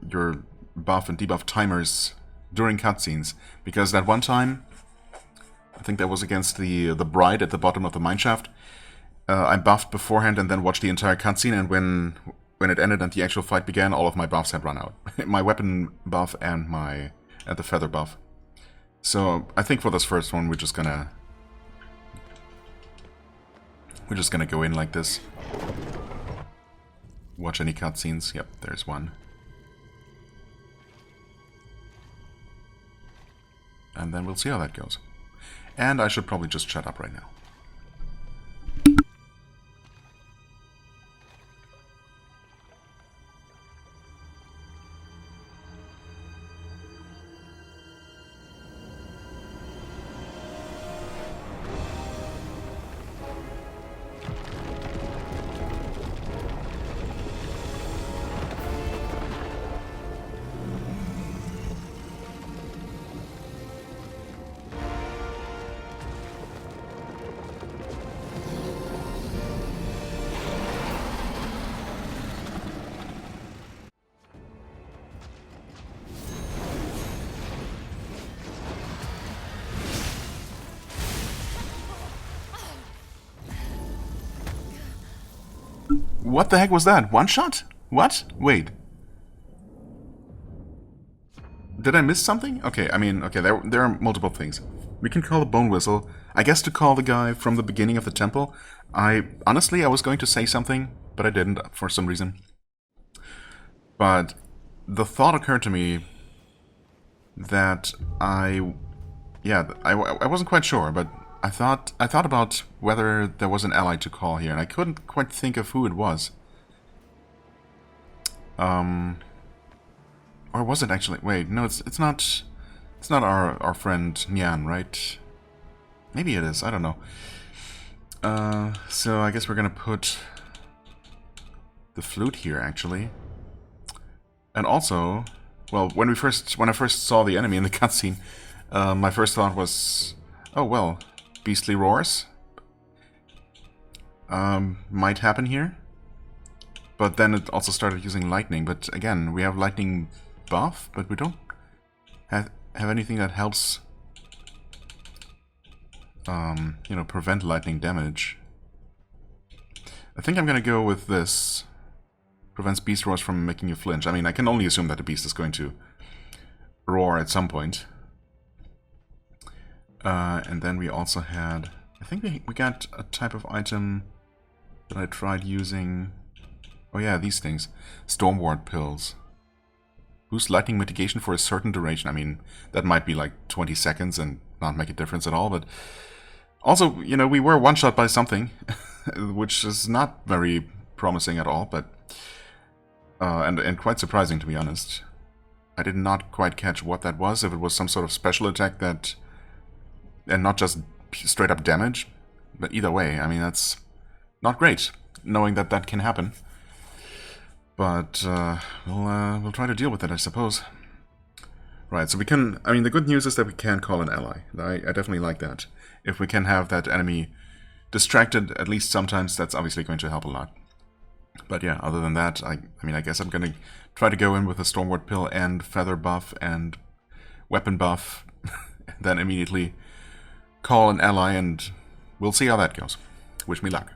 buff and debuff timers during cutscenes, because that one time... I think that was against the bride at the bottom of the mineshaft. I buffed beforehand and then watched the entire cutscene, and when it ended and the actual fight began, all of my buffs had run out. My weapon buff and the feather buff. So I think for this first one we're just gonna go in like this. Watch any cutscenes. Yep, there's one. And then we'll see how that goes. And I should probably just shut up right now. What the heck was that? One shot? What? Wait. Did I miss something? Okay, I mean, okay, there are multiple things. We can call the Bone Whistle. I guess to call the guy from the beginning of the temple. Honestly, I was going to say something, but I didn't for some reason. But the thought occurred to me that I wasn't quite sure, but I thought about whether there was an ally to call here, and I couldn't quite think of who it was. Or was it actually? Wait, no, it's not our friend Nyan, right? Maybe it is. I don't know. So I guess we're gonna put the flute here, actually. And also, well, when I first saw the enemy in the cutscene, my first thought was, oh well. Beastly roars might happen here, but then it also started using lightning. But again, we have lightning buff, but we don't have anything that helps, you know, prevent lightning damage. I think I'm gonna go with this. Prevents beast roars from making you flinch. I mean, I can only assume that the beast is going to roar at some point. And then we also had... I think we got a type of item that I tried using... Oh yeah, these things. Storm ward pills. Boost lightning mitigation for a certain duration. I mean, that might be like 20 seconds and not make a difference at all, but... Also, you know, we were one-shot by something, which is not very promising at all, but... and quite surprising, to be honest. I did not quite catch what that was, if it was some sort of special attack that... And not just straight-up damage. But either way, I mean, that's not great, knowing that that can happen. But we'll try to deal with it, I suppose. Right, so we can... I mean, the good news is that we can call an ally. I definitely like that. If we can have that enemy distracted, at least sometimes, that's obviously going to help a lot. But yeah, other than that, I mean, I guess I'm going to try to go in with a Stormward Pill and Feather buff and Weapon buff, and then immediately call an ally, and we'll see how that goes. Wish me luck.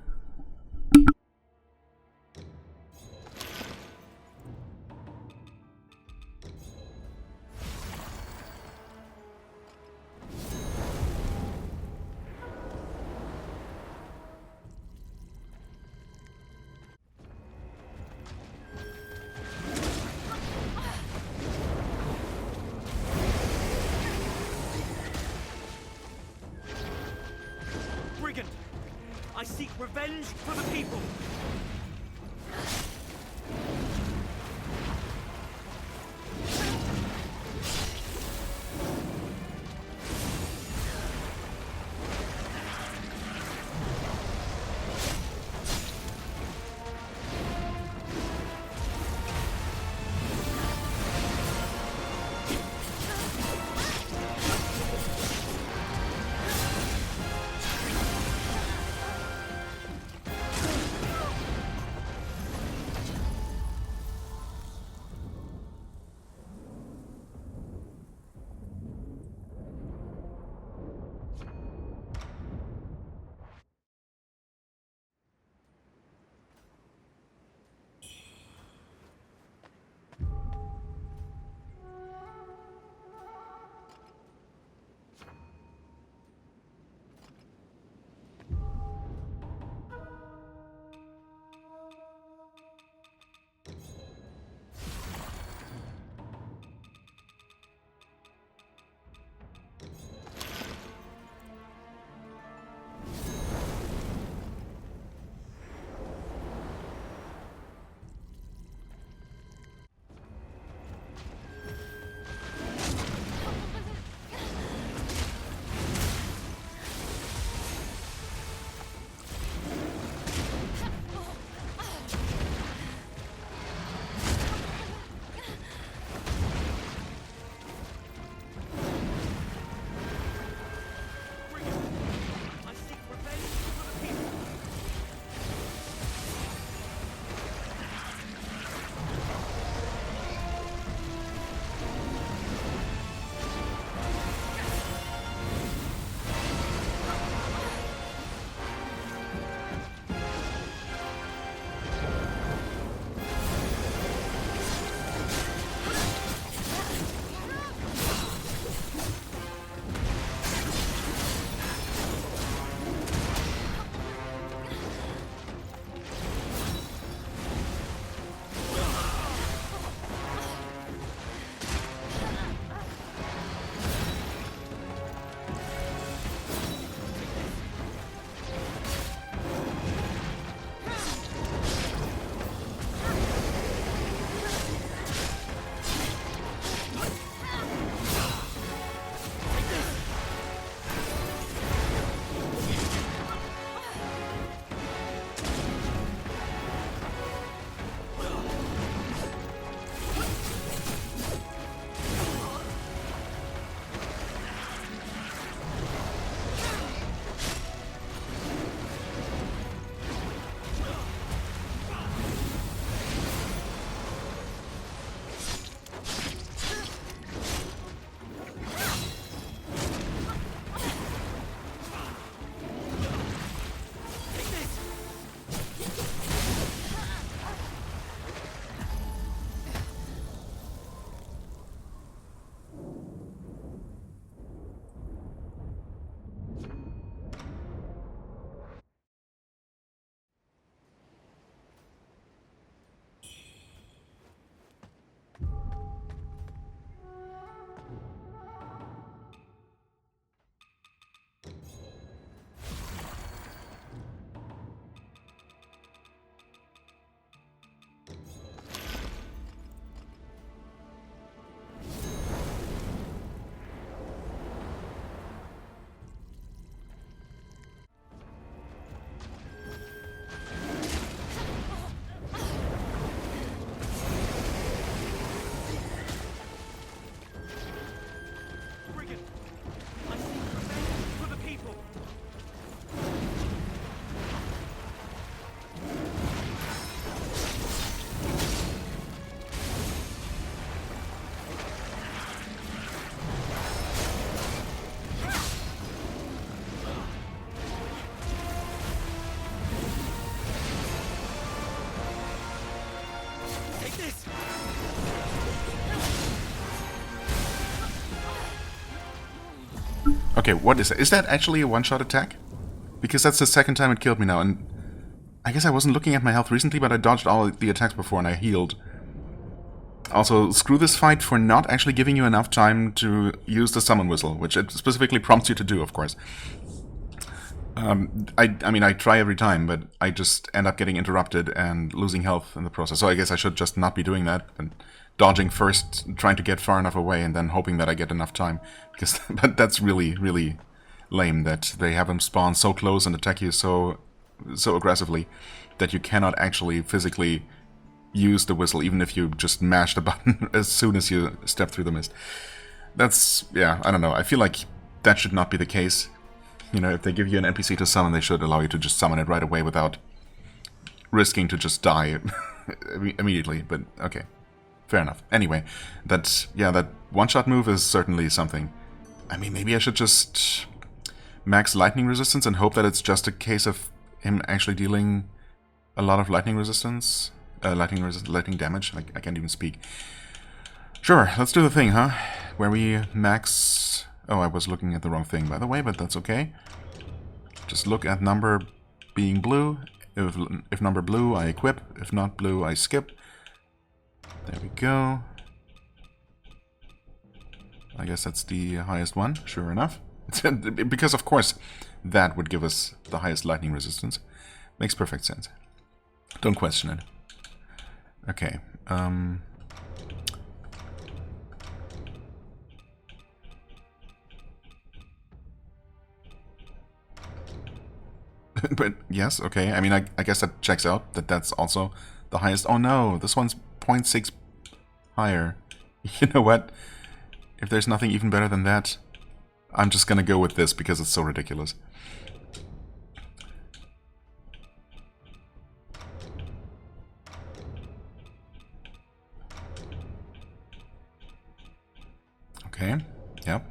I seek revenge for the people! this! Okay, what is that? Is that actually a one-shot attack? Because that's the second time it killed me now, and I guess I wasn't looking at my health recently, but I dodged all the attacks before and I healed. Also, screw this fight for not actually giving you enough time to use the summon whistle, which it specifically prompts you to do, of course. I mean, I try every time, but I just end up getting interrupted and losing health in the process. So I guess I should just not be doing that, and dodging first, trying to get far enough away, and then hoping that I get enough time. Because but that's really, really lame that they have him spawn so close and attack you so aggressively that you cannot actually physically use the whistle, even if you just mash the button as soon as you step through the mist. That's, yeah, I don't know. I feel like that should not be the case. You know, if they give you an NPC to summon, they should allow you to just summon it right away without risking to just die immediately. But, okay. Fair enough. Anyway, that one-shot move is certainly something. I mean, maybe I should just max lightning resistance and hope that it's just a case of him actually dealing a lot of lightning resistance. Lightning damage. I can't even speak. Sure, let's do the thing, huh? Where we max... Oh, I was looking at the wrong thing, by the way, but that's okay. Just look at number being blue. If number blue, I equip. If not blue, I skip. There we go. I guess that's the highest one, sure enough. Because, of course, that would give us the highest lightning resistance. Makes perfect sense. Don't question it. Okay, but yes, okay. I mean, I guess that checks out. That's also the highest. Oh no, this one's 0.6 higher. You know what? If there's nothing even better than that, I'm just gonna go with this because it's so ridiculous. Okay, yep.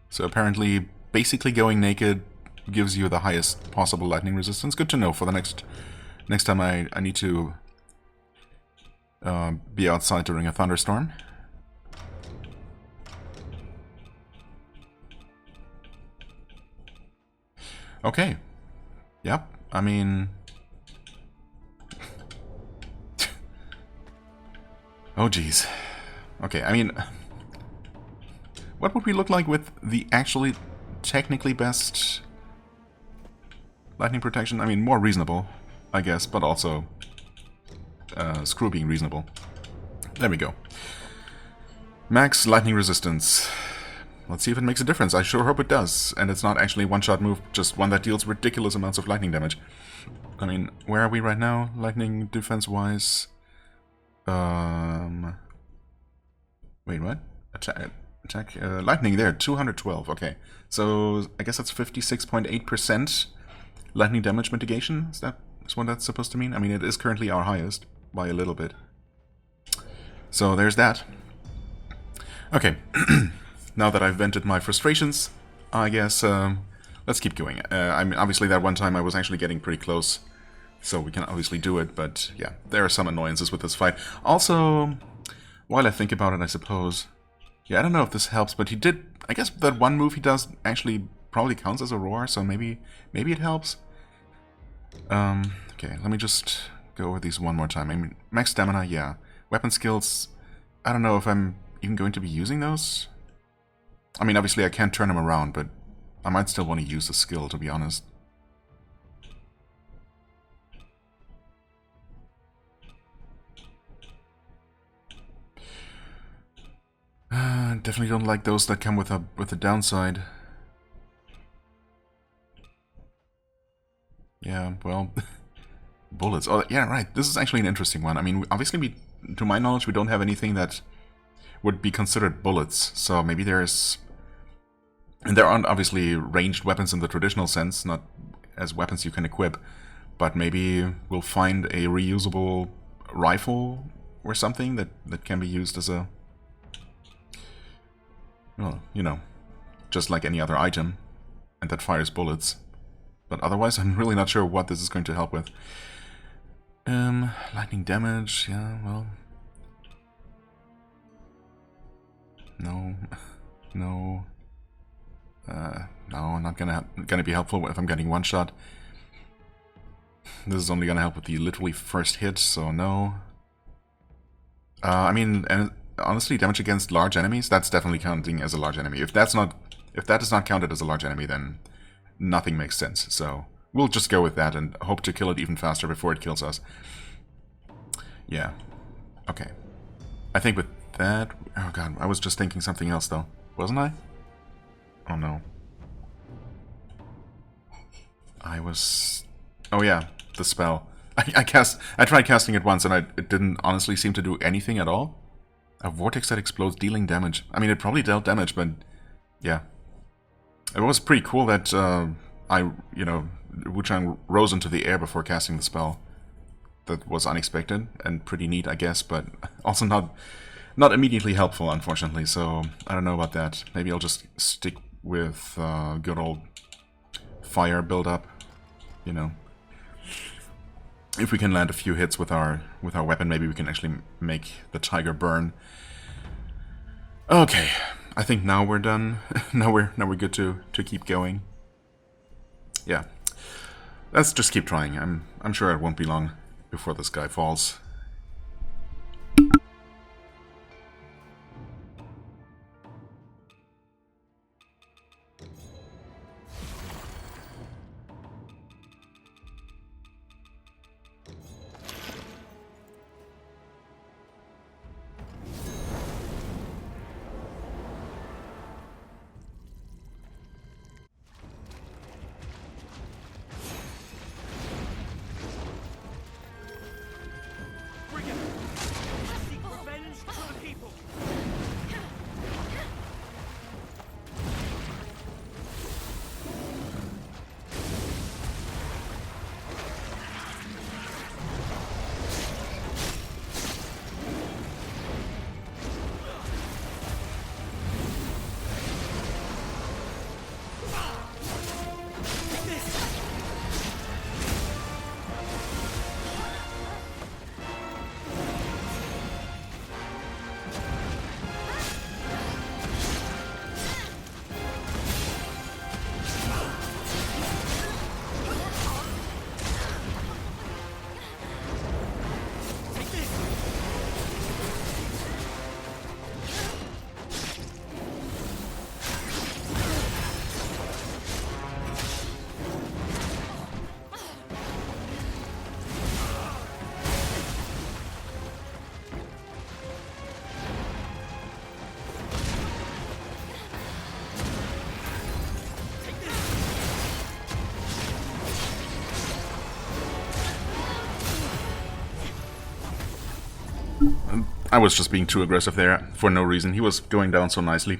So apparently, basically going naked gives you the highest possible lightning resistance. Good to know for the next time I need to be outside during a thunderstorm. Okay. Yep, I mean... oh geez. Okay, I mean... what would we look like with the actually technically best lightning protection? I mean, more reasonable, I guess, but also screw being reasonable. There we go. Max lightning resistance. Let's see if it makes a difference. I sure hope it does. And it's not actually a one-shot move, just one that deals ridiculous amounts of lightning damage. I mean, where are we right now, lightning defense-wise? Wait, what? Attack, lightning there, 212, okay. So, I guess that's 56.8% lightning damage mitigation? Is what that's supposed to mean? I mean, it is currently our highest, by a little bit. So, there's that. Okay. Now that I've vented my frustrations, I guess, let's keep going. I mean, obviously that one time I was actually getting pretty close, so we can obviously do it, but yeah, there are some annoyances with this fight. Also, while I think about it, I suppose... yeah, I don't know if this helps, but he did... I guess that one move he does actually probably counts as a roar, so maybe it helps. Okay, let me just go over these one more time. I mean, max stamina, yeah. Weapon skills, I don't know if I'm even going to be using those. I mean, obviously I can't turn them around, but I might still want to use the skill, to be honest. Definitely don't like those that come with a downside. Yeah, well, bullets. Oh, yeah, right. This is actually an interesting one. I mean, obviously, to my knowledge, we don't have anything that would be considered bullets. So maybe there's... and there aren't obviously ranged weapons in the traditional sense, not as weapons you can equip. But maybe we'll find a reusable rifle or something that can be used as a... well, you know, just like any other item, and that fires bullets. But otherwise, I'm really not sure what this is going to help with. Lightning damage, yeah, well. No. No. No, not gonna be helpful if I'm getting one shot. This is only gonna help with the literally first hit, so no. I mean, and honestly, damage against large enemies, that's definitely counting as a large enemy. If that is not counted as a large enemy, then nothing makes sense. So we'll just go with that and hope to kill it even faster before it kills us. Yeah. Okay. I think with that... Oh god, I was just thinking something else though. Wasn't I? Oh no. I was... Oh yeah, the spell. I tried casting it once and it didn't honestly seem to do anything at all. A vortex that explodes dealing damage. I mean, it probably dealt damage, but yeah. It was pretty cool that Wuchang rose into the air before casting the spell. That was unexpected and pretty neat, I guess, but also not immediately helpful, unfortunately. So I don't know about that. Maybe I'll just stick with good old fire build-up. You know, if we can land a few hits with our weapon, maybe we can actually make the tiger burn. Okay, I think now we're done. now we're good to keep going. Yeah, let's just keep trying. I'm sure it won't be long before this guy falls. I was just being too aggressive there for no reason. He was going down so nicely.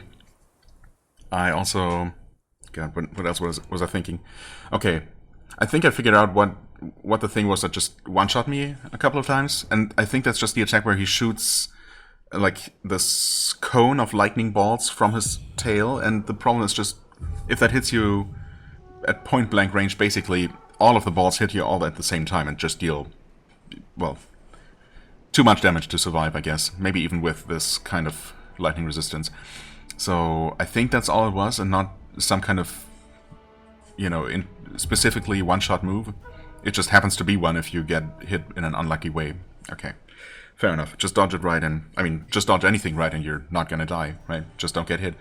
I also... God, what else was I thinking? Okay, I think I figured out what the thing was that just one-shot me a couple of times. And I think that's just the attack where he shoots like this cone of lightning bolts from his tail. And the problem is just, if that hits you at point-blank range, basically all of the balls hit you all at the same time and just deal, well, too much damage to survive, I guess. Maybe even with this kind of lightning resistance. So I think that's all it was, and not some kind of, you know, specifically one-shot move. It just happens to be one if you get hit in an unlucky way. Okay, fair enough. Just dodge it right, and I mean, just dodge anything right, and you're not gonna die, right? Just don't get hit.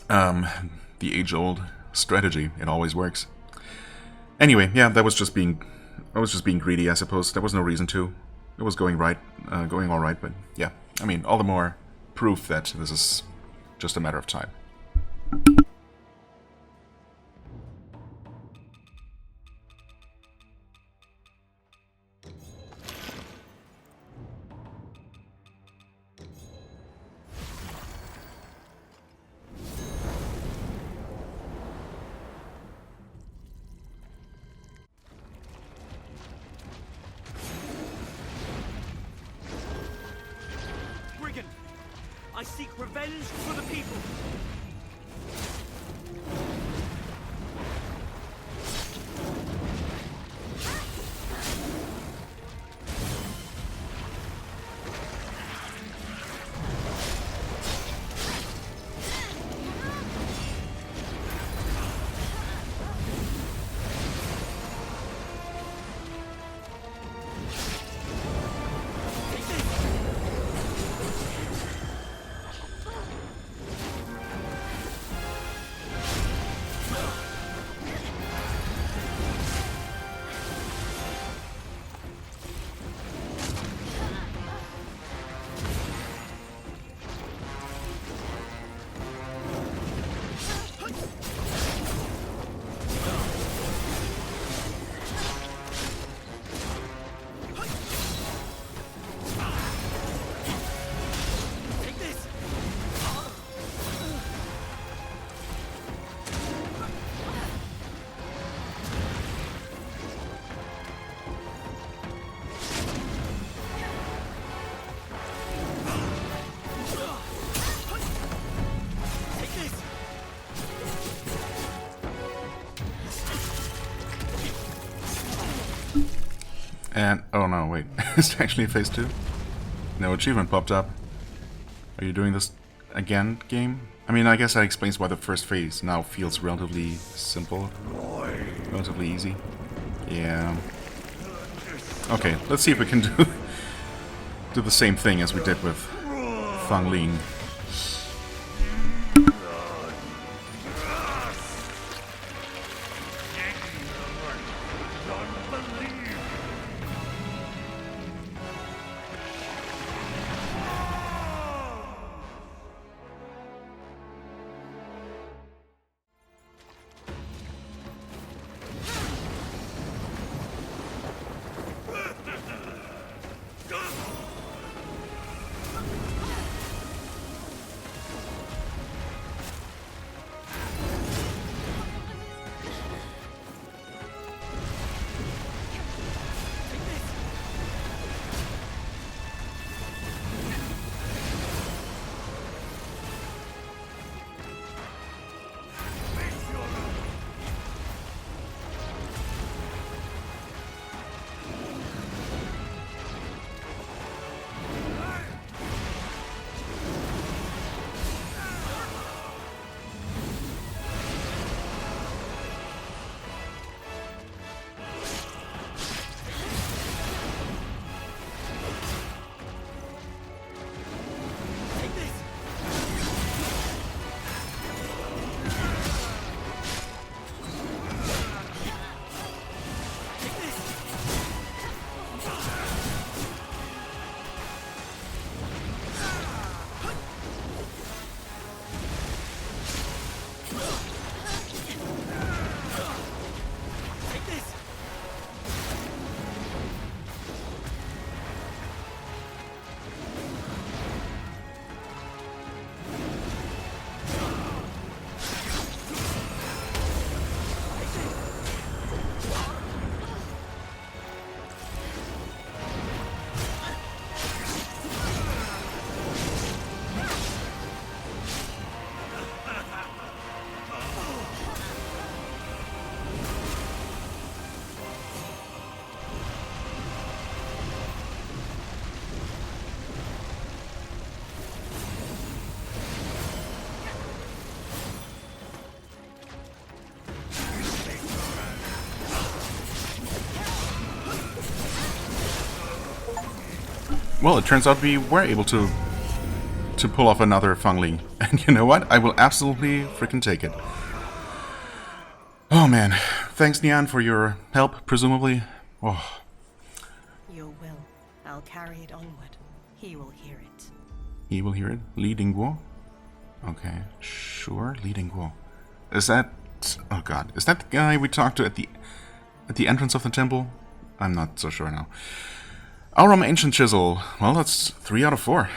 The age-old strategy. It always works. Anyway, yeah, I was just being greedy, I suppose. There was no reason to. It was going all right, but yeah. I mean, all the more proof that this is just a matter of time. I seek revenge for the people. And, oh no, wait, it's actually phase 2? No achievement popped up. Are you doing this again, game? I mean, I guess that explains why the first phase now feels relatively simple. Relatively easy. Yeah. Okay, let's see if we can do the same thing as we did with Fang Ling. Well, it turns out we were able to pull off another Fang Ling. And you know what? I will absolutely freaking take it. Oh man. Thanks, Nian, for your help, presumably. Oh. Your will. I'll carry it onward. He will hear it. He will hear it? Li Dingguo? Okay, sure, Li Dingguo. Is that... oh god. Is that the guy we talked to at the entrance of the temple? I'm not so sure now. Aurum Ancient Chisel. Well, that's 3 out of 4.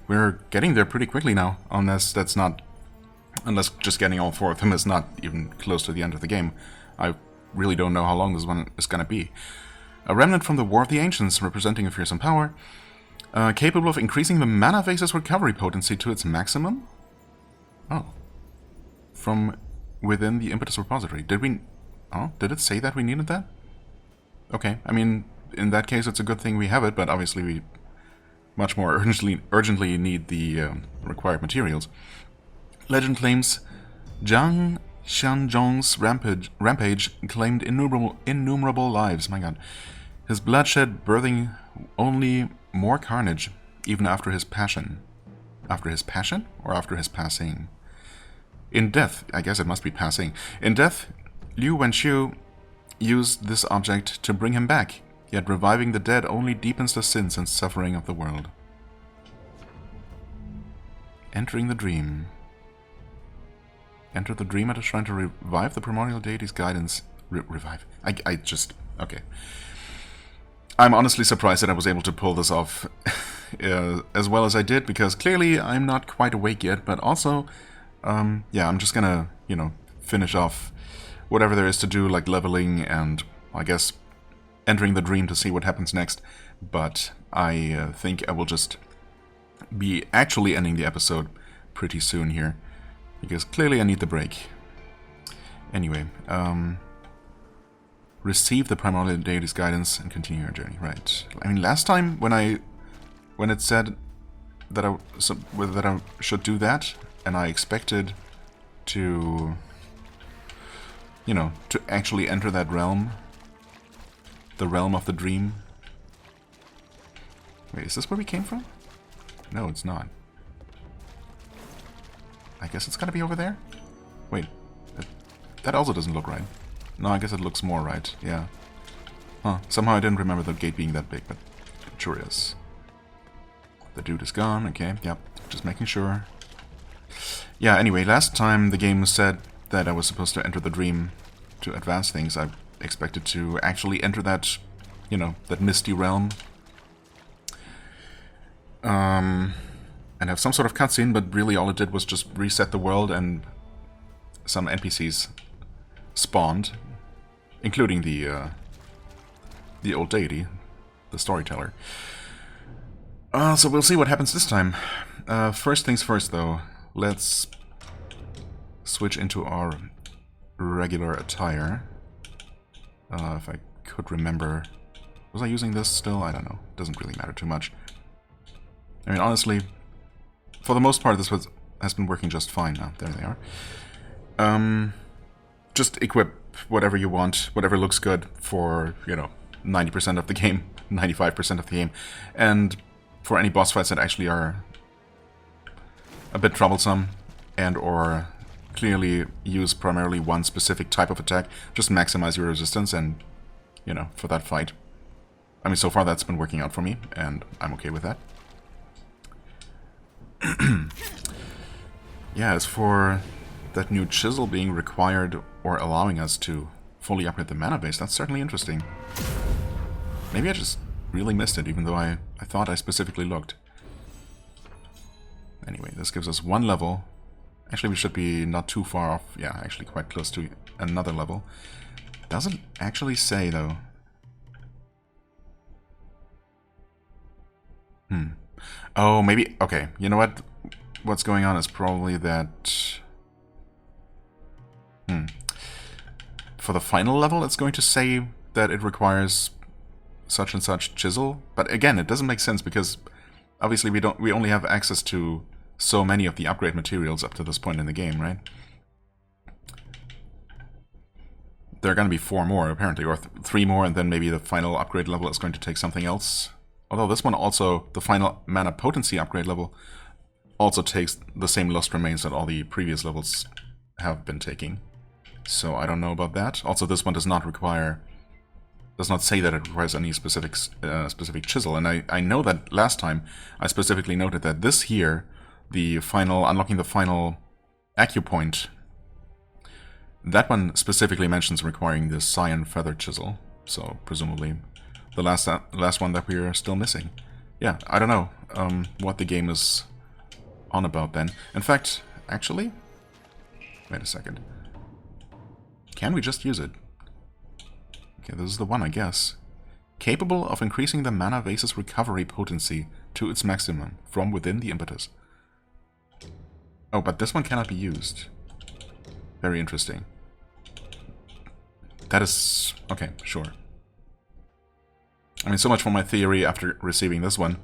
We're getting there pretty quickly now, unless that's not... unless just getting all 4 of them is not even close to the end of the game. I really don't know how long this one is gonna be. A remnant from the War of the Ancients, representing a fearsome power, capable of increasing the mana vase's recovery potency to its maximum? Oh. From within the Impetus Repository. Did we... oh, did it say that we needed that? Okay, I mean... in that case, it's a good thing we have it, but obviously we much more urgently need the required materials. Legend claims Zhang Xianzhong's rampage claimed innumerable lives. My god. His bloodshed birthing only more carnage, even after his passion. After his passion? Or after his passing? In death, I guess it must be passing. In death, Liu Wenxiu used this object to bring him back. Yet reviving the dead only deepens the sins and suffering of the world. Entering the dream. Enter the dream at a shrine to revive the primordial deity's guidance. Revive. I just... okay. I'm honestly surprised that I was able to pull this off as well as I did, because clearly I'm not quite awake yet, but also, yeah, I'm just gonna, you know, finish off whatever there is to do, like leveling and, I guess, entering the dream to see what happens next. But I think I will just be actually ending the episode pretty soon here, because clearly I need the break. Anyway, receive the primordial deity's guidance and continue your journey. Right. I mean, last time when it said that I should do that, and I expected to, you know, to actually enter that realm, the realm of the dream. Wait, is this where we came from? No, it's not. I guess it's gotta be over there? Wait, that also doesn't look right. No, I guess it looks more right, yeah. Huh, somehow I didn't remember the gate being that big, but it sure is. The dude is gone, okay, yep, just making sure. Yeah, anyway, last time the game said that I was supposed to enter the dream to advance things. I expected to actually enter that, you know, that misty realm. And have some sort of cutscene, but really all it did was just reset the world and some NPCs spawned, including the old deity, the storyteller. So we'll see what happens this time. First things first, though, let's switch into our regular attire. If I could remember, was I using this still? I don't know. Doesn't really matter too much. I mean, honestly, for the most part, this has been working just fine now. There they are. Just equip whatever you want, whatever looks good for, you know, 90% of the game, 95% of the game. And for any boss fights that actually are a bit troublesome and or clearly use primarily one specific type of attack, just maximize your resistance and, you know, for that fight. I mean, so far that's been working out for me, and I'm okay with that. Yeah, as for that new chisel being required or allowing us to fully upgrade the mana base, that's certainly interesting. Maybe I just really missed it, even though I thought I specifically looked. Anyway, this gives us one level. Actually, we should be not too far off. Yeah, actually quite close to another level. Doesn't actually say, though. Oh, maybe... Okay, you know what? What's going on is probably that... For the final level, it's going to say that it requires such and such chisel. But again, it doesn't make sense because obviously we only have access to so many of the upgrade materials up to this point in the game, right? There are going to be 4 more, apparently, or 3 more, and then maybe the final upgrade level is going to take something else. Although this one also, the final mana potency upgrade level, also takes the same Lost Remains that all the previous levels have been taking. So I don't know about that. Also, this one does not say that it requires any specific chisel. And I know that last time I specifically noted that this here, the final, unlocking the final acupoint, that one specifically mentions requiring the cyan feather chisel. So presumably the last one that we're still missing. Yeah, I don't know what the game is on about then. In fact, actually, wait a second. Can we just use it? Okay, this is the one, I guess. Capable of increasing the mana vase's recovery potency to its maximum from within the impetus. Oh, but this one cannot be used. Very interesting. That is... okay, sure. I mean, so much for my theory after receiving this one,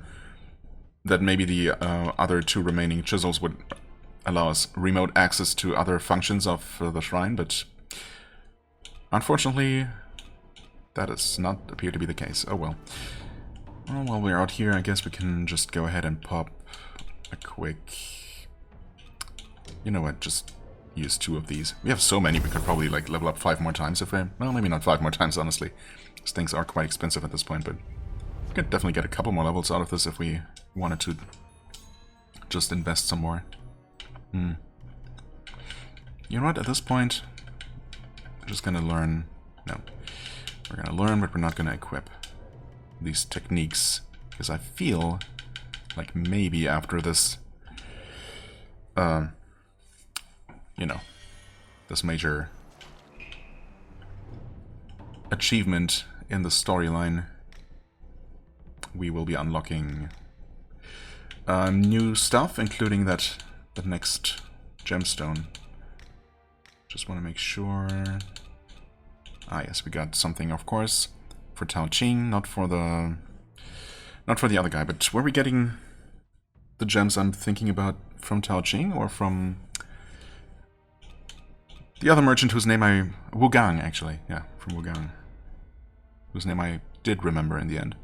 that maybe the other 2 remaining chisels would allow us remote access to other functions of the shrine, but unfortunately, that does not appear to be the case. Oh well. Well, while we're out here, I guess we can just go ahead and pop a quick... You know what, just use 2 of these. We have so many, we could probably like level up 5 more times if we... Well, maybe not 5 more times, honestly. These things are quite expensive at this point, but we could definitely get a couple more levels out of this if we wanted to just invest some more. You know what, at this point, we're just gonna learn... No. We're gonna learn, but we're not gonna equip these techniques, because I feel like maybe after this, you know, this major achievement in the storyline, we will be unlocking new stuff, including the next gemstone. Just want to make sure Ah, yes, we got something, of course, for Tao Ching, not for the other guy. But were we getting the gems I'm thinking about from Tao Ching or from the other merchant whose name Wuchang, actually. Yeah, from Wuchang. Whose name I did remember in the end.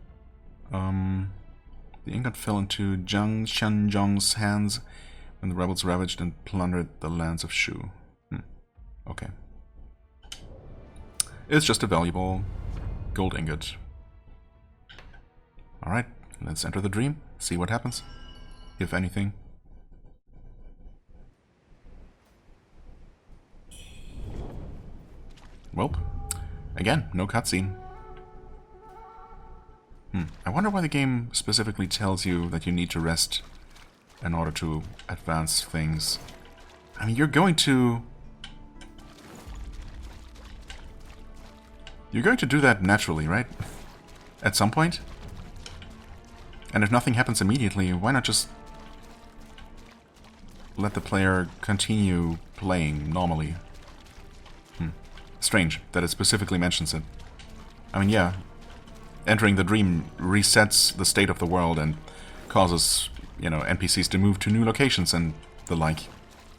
The ingot fell into Zhang Xianzhong's hands when the rebels ravaged and plundered the lands of Shu. Okay. It's just a valuable gold ingot. Alright, let's enter the dream, see what happens, if anything. Welp. Again, no cutscene. I wonder why the game specifically tells you that you need to rest in order to advance things. I mean, you're going to do that naturally, right? At some point? And if nothing happens immediately, why not just let the player continue playing normally? Strange that it specifically mentions it. I mean, yeah, entering the dream resets the state of the world and causes, you know, NPCs to move to new locations and the like,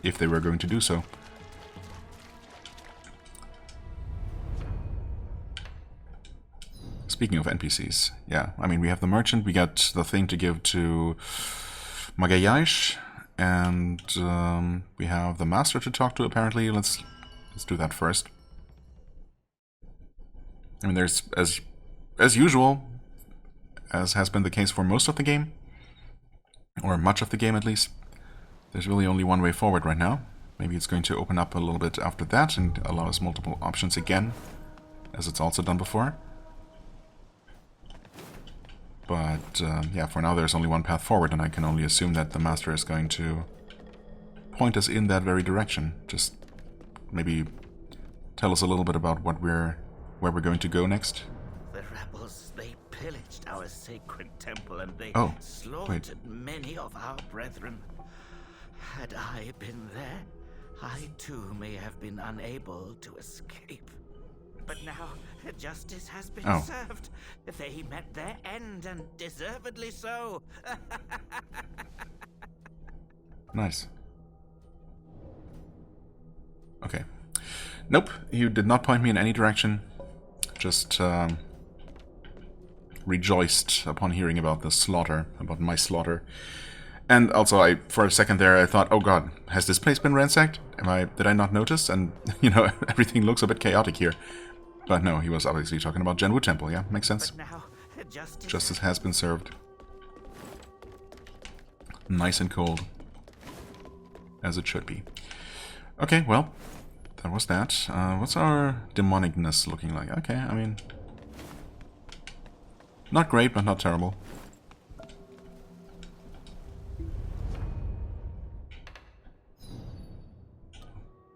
if they were going to do so. Speaking of NPCs, yeah, I mean, we have the merchant, we got the thing to give to Magayash, and we have the master to talk to, apparently. Let's do that first. I mean, there's, as usual, as has been the case for most of the game, or much of the game at least, there's really only one way forward right now. Maybe it's going to open up a little bit after that and allow us multiple options again, as it's also done before. But, yeah, for now there's only one path forward, and I can only assume that the master is going to point us in that very direction. Just maybe tell us a little bit about where we're going to go next. The rebels, they pillaged our sacred temple and they slaughtered many of our brethren. Had I been there, I too may have been unable to escape. But now, justice has been served. They met their end, and deservedly so. Nice. Okay. Nope, you did not point me in any direction. Just rejoiced upon hearing about the slaughter, about my slaughter. And also, for a second there, I thought, oh god, has this place been ransacked? Did I not notice? And, you know, everything looks a bit chaotic here. But no, he was obviously talking about Chengdu Temple, yeah? Makes sense. Now, justice has been served. Nice and cold. As it should be. Okay, well, that was that. What's our demonicness looking like? Okay, I mean... not great, but not terrible.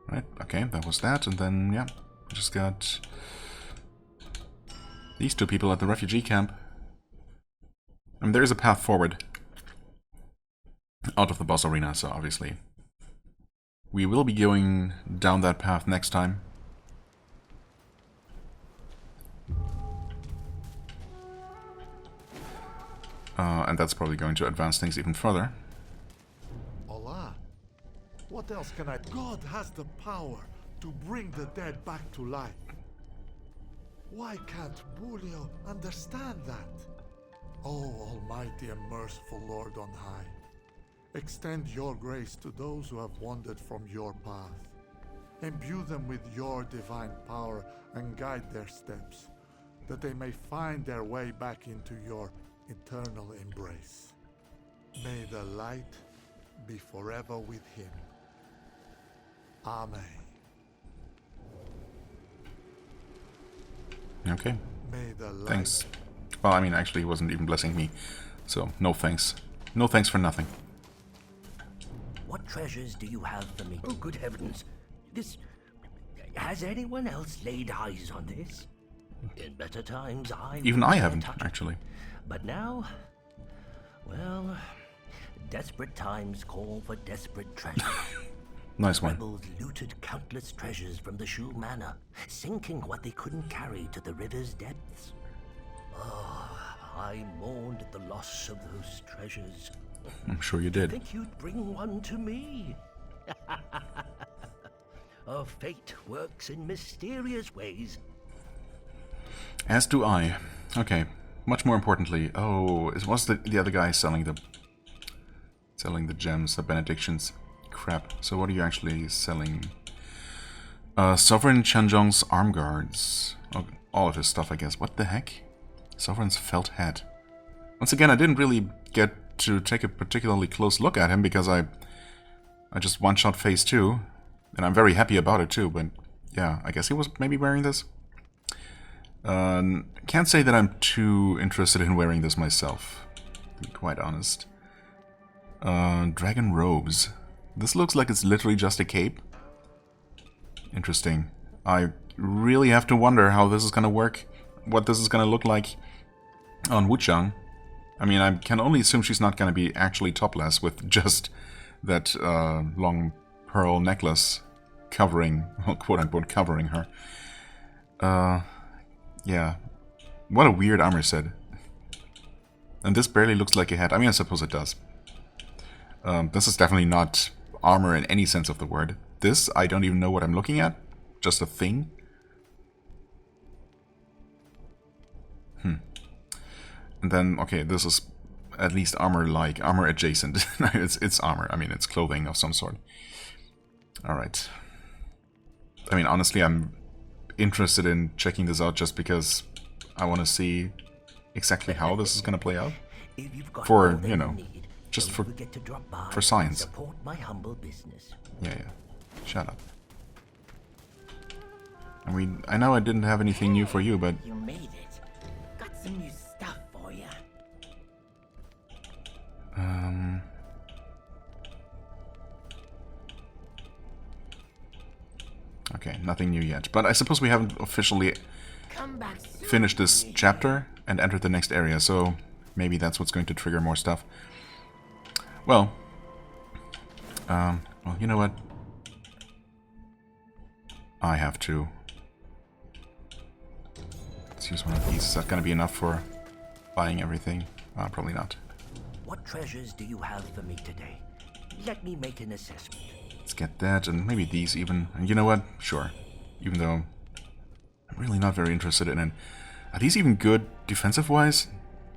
Right, okay, that was that, and then, yeah, we just got these two people at the refugee camp. I mean, there is a path forward out of the boss arena, so obviously we will be going down that path next time. And that's probably going to advance things even further. Allah, what else can I... God has the power to bring the dead back to life. Why can't Bulio understand that? Oh, almighty and merciful Lord on high, extend your grace to those who have wandered from your path. Imbue them with your divine power and guide their steps, that they may find their way back into your eternal embrace. May the light be forever with him. Amen. Okay. May the light... Thanks. Well, I mean, actually, he wasn't even blessing me, so no thanks. No thanks for nothing. What treasures do you have for me? Oh, good heavens. This... has anyone else laid eyes on this? In better times, even I haven't, actually. But now... well... desperate times call for desperate treasure. Nice one. Rebels looted countless treasures from the Shu Manor, sinking what they couldn't carry to the river's depths. Oh, I mourned at the loss of those treasures. I'm sure you I did. think you'd bring one to me. Oh, fate works in mysterious ways. As do I. Okay. Much more importantly, oh, it was the other guy selling the gems, the benedictions. Crap. So what are you actually selling? Sovereign Chengdu's arm guards. Oh, all of his stuff, I guess. What the heck? Sovereign's felt hat. Once again, I didn't really get to take a particularly close look at him because I just one-shot phase 2. And I'm very happy about it too, but yeah, I guess he was maybe wearing this. Can't say that I'm too interested in wearing this myself, to be quite honest. Dragon robes. This looks like it's literally just a cape. Interesting. I really have to wonder how this is gonna work, what this is gonna look like on Wuchang. I mean, I can only assume she's not gonna be actually topless with just that long pearl necklace covering, well, quote-unquote, covering her. Yeah. What a weird armor set. And this barely looks like a hat. I mean, I suppose it does. This is definitely not armor in any sense of the word. This, I don't even know what I'm looking at. Just a thing. And then, okay, this is at least armor-like, armor adjacent. it's armor. I mean, it's clothing of some sort. Alright. I mean, honestly, I'm interested in checking this out just because I want to see exactly how this is going to play out. For, you know, just for science. Support my humble business. Yeah. Shut up. I mean, I know I didn't have anything new for you, but... You made it. Got some new stuff for you. Okay, nothing new yet. But I suppose we haven't officially finished this chapter and entered the next area, so maybe that's what's going to trigger more stuff. Well, you know what? I have to. Let's use one of these. Is that going to be enough for buying everything? Probably not. What treasures do you have for me today? Let me make an assessment. Let's get that, and maybe these even. And you know what? Sure. Even though I'm really not very interested in it. Are these even good defensive-wise?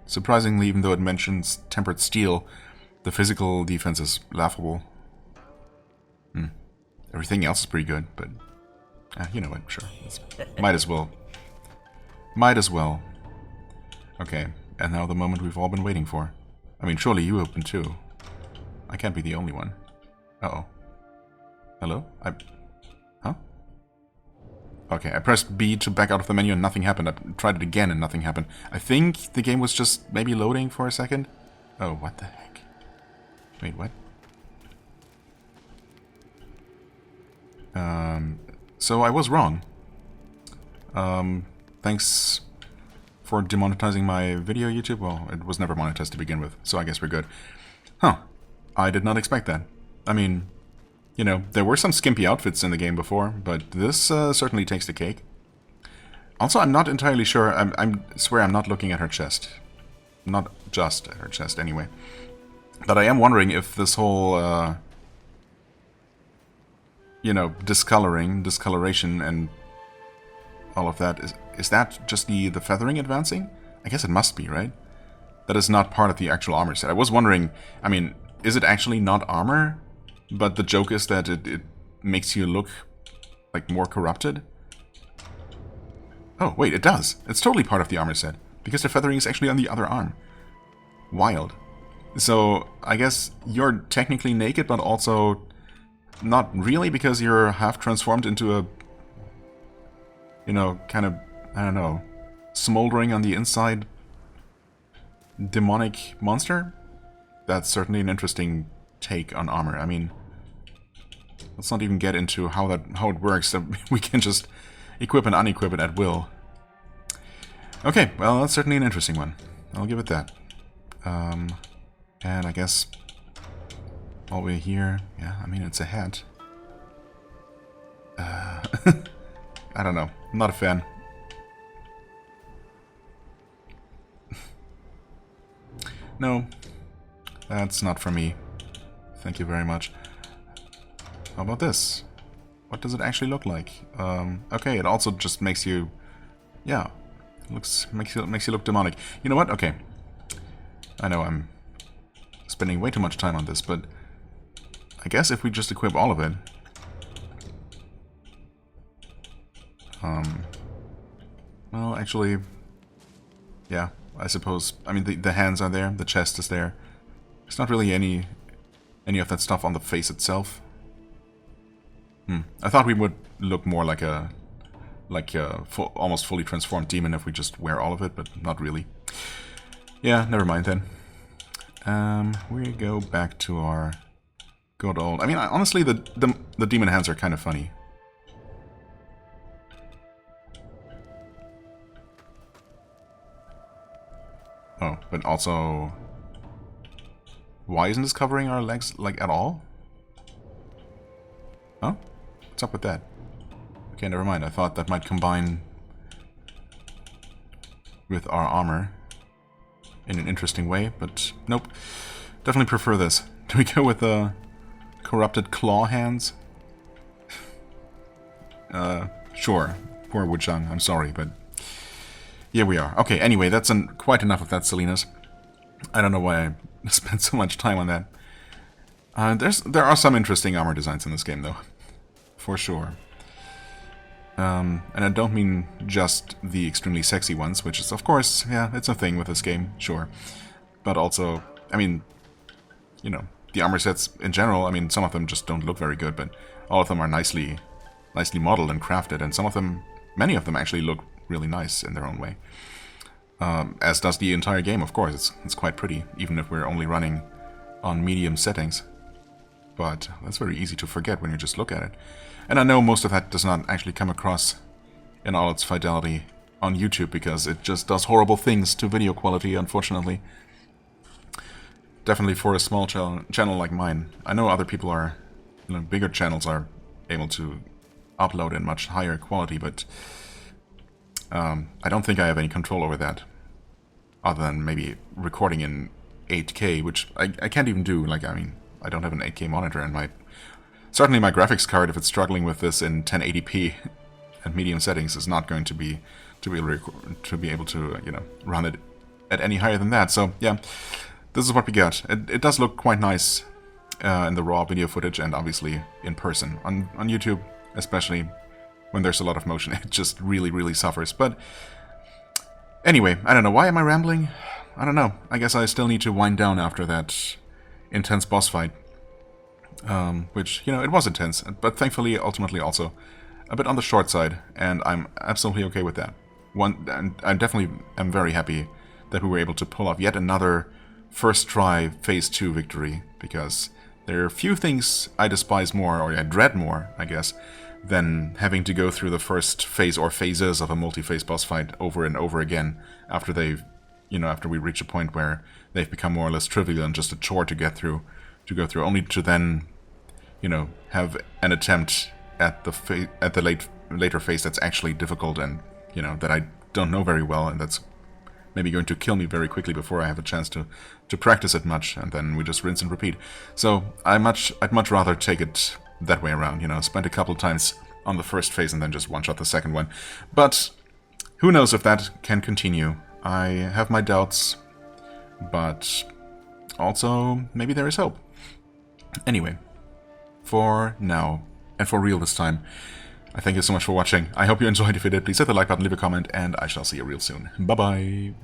Surprisingly, even though it mentions tempered steel, the physical defense is laughable. Everything else is pretty good, but... you know what? Sure. Might as well. Might as well. Okay, and now the moment we've all been waiting for. I mean, surely you open too. I can't be the only one. Uh-oh. Hello? Huh? Okay, I pressed B to back out of the menu and nothing happened. I tried it again and nothing happened. I think the game was just maybe loading for a second. Oh, what the heck? Wait, what? So I was wrong. Thanks for demonetizing my video, YouTube. Well, it was never monetized to begin with, so I guess we're good. Huh. I did not expect that. I mean, you know, there were some skimpy outfits in the game before, but this certainly takes the cake. Also, I'm not entirely sure. I swear I'm not looking at her chest. Not just at her chest, anyway. But I am wondering if this whole, you know, discoloration and all of that, is that just the feathering advancing? I guess it must be, right? That is not part of the actual armor set. I was wondering, I mean, is it actually not armor? But the joke is that it makes you look like more corrupted? Oh, wait, it does. It's totally part of the armor set. Because the feathering is actually on the other arm. Wild. So, I guess you're technically naked, but also not really, because you're half transformed into a, you know, kind of, I don't know, smoldering on the inside demonic monster? That's certainly an interesting take on armor. I mean, let's not even get into how it works. That we can just equip and unequip it at will. Okay, well, that's certainly an interesting one. I'll give it that. And I guess while we're here, yeah, I mean, it's a hat. I don't know. I'm not a fan. No, that's not for me. Thank you very much. How about this? What does it actually look like? Okay, it also just makes you... Yeah, makes you look demonic. You know what? Okay. I know I'm spending way too much time on this, but I guess if we just equip all of it... well, actually... Yeah, I suppose... I mean, the hands are there, the chest is there. There's not really any of that stuff on the face itself. I thought we would look more like a almost fully transformed demon if we just wear all of it, but not really. Yeah, never mind then. We go back to our good old... I mean, honestly, the demon hands are kind of funny. Oh, but also... Why isn't this covering our legs, like, at all? Huh? What's up with that? Okay, never mind. I thought that might combine with our armor in an interesting way, but nope. Definitely prefer this. Do we go with the corrupted claw hands? Sure. Poor Wuchang. I'm sorry, but here we are. Okay, anyway, that's quite enough of that, Salinas. I don't know why I spent so much time on that. There are some interesting armor designs in this game, though. For sure. And I don't mean just the extremely sexy ones, which is, of course, yeah, it's a thing with this game, sure. But also, I mean, you know, the armor sets in general, I mean, some of them just don't look very good, but all of them are nicely modeled and crafted, and some of them, many of them actually look really nice in their own way. As does the entire game, of course. It's quite pretty, even if we're only running on medium settings. But that's very easy to forget when you just look at it. And I know most of that does not actually come across in all its fidelity on YouTube, because it just does horrible things to video quality, unfortunately. Definitely for a small channel like mine. I know other people are, you know, bigger channels are able to upload in much higher quality, but I don't think I have any control over that, other than maybe recording in 8K, which I can't even do. Like, I mean, I don't have an 8K monitor, and certainly my graphics card, if it's struggling with this in 1080p and medium settings, is not going to be able to you know, run it at any higher than that. So yeah, this is what we got. It does look quite nice in the raw video footage, and obviously in person. On YouTube, especially when there's a lot of motion, it just really suffers. But anyway, I don't know. Why am I rambling? I don't know. I guess I still need to wind down after that intense boss fight. Which, you know, it was intense, but thankfully, ultimately also a bit on the short side, and I'm absolutely okay with that. And I definitely am very happy that we were able to pull off yet another first try Phase 2 victory, because there are few things I despise more, or I dread more, I guess, than having to go through the first phase or phases of a multi-phase boss fight over and over again after after we reach a point where they've become more or less trivial and just a chore to go through, only to then, you know, have an attempt at the later phase that's actually difficult and, you know, that I don't know very well, and that's maybe going to kill me very quickly before I have a chance to practice it much, and then we just rinse and repeat. So I'd much rather take it that way around, you know, spend a couple times on the first phase and then just one-shot the second one. But who knows if that can continue. I have my doubts, but also maybe there is hope. Anyway, for now, and for real this time, I thank you so much for watching. I hope you enjoyed. If you did, please hit the like button, leave a comment, and I shall see you real soon. Bye-bye!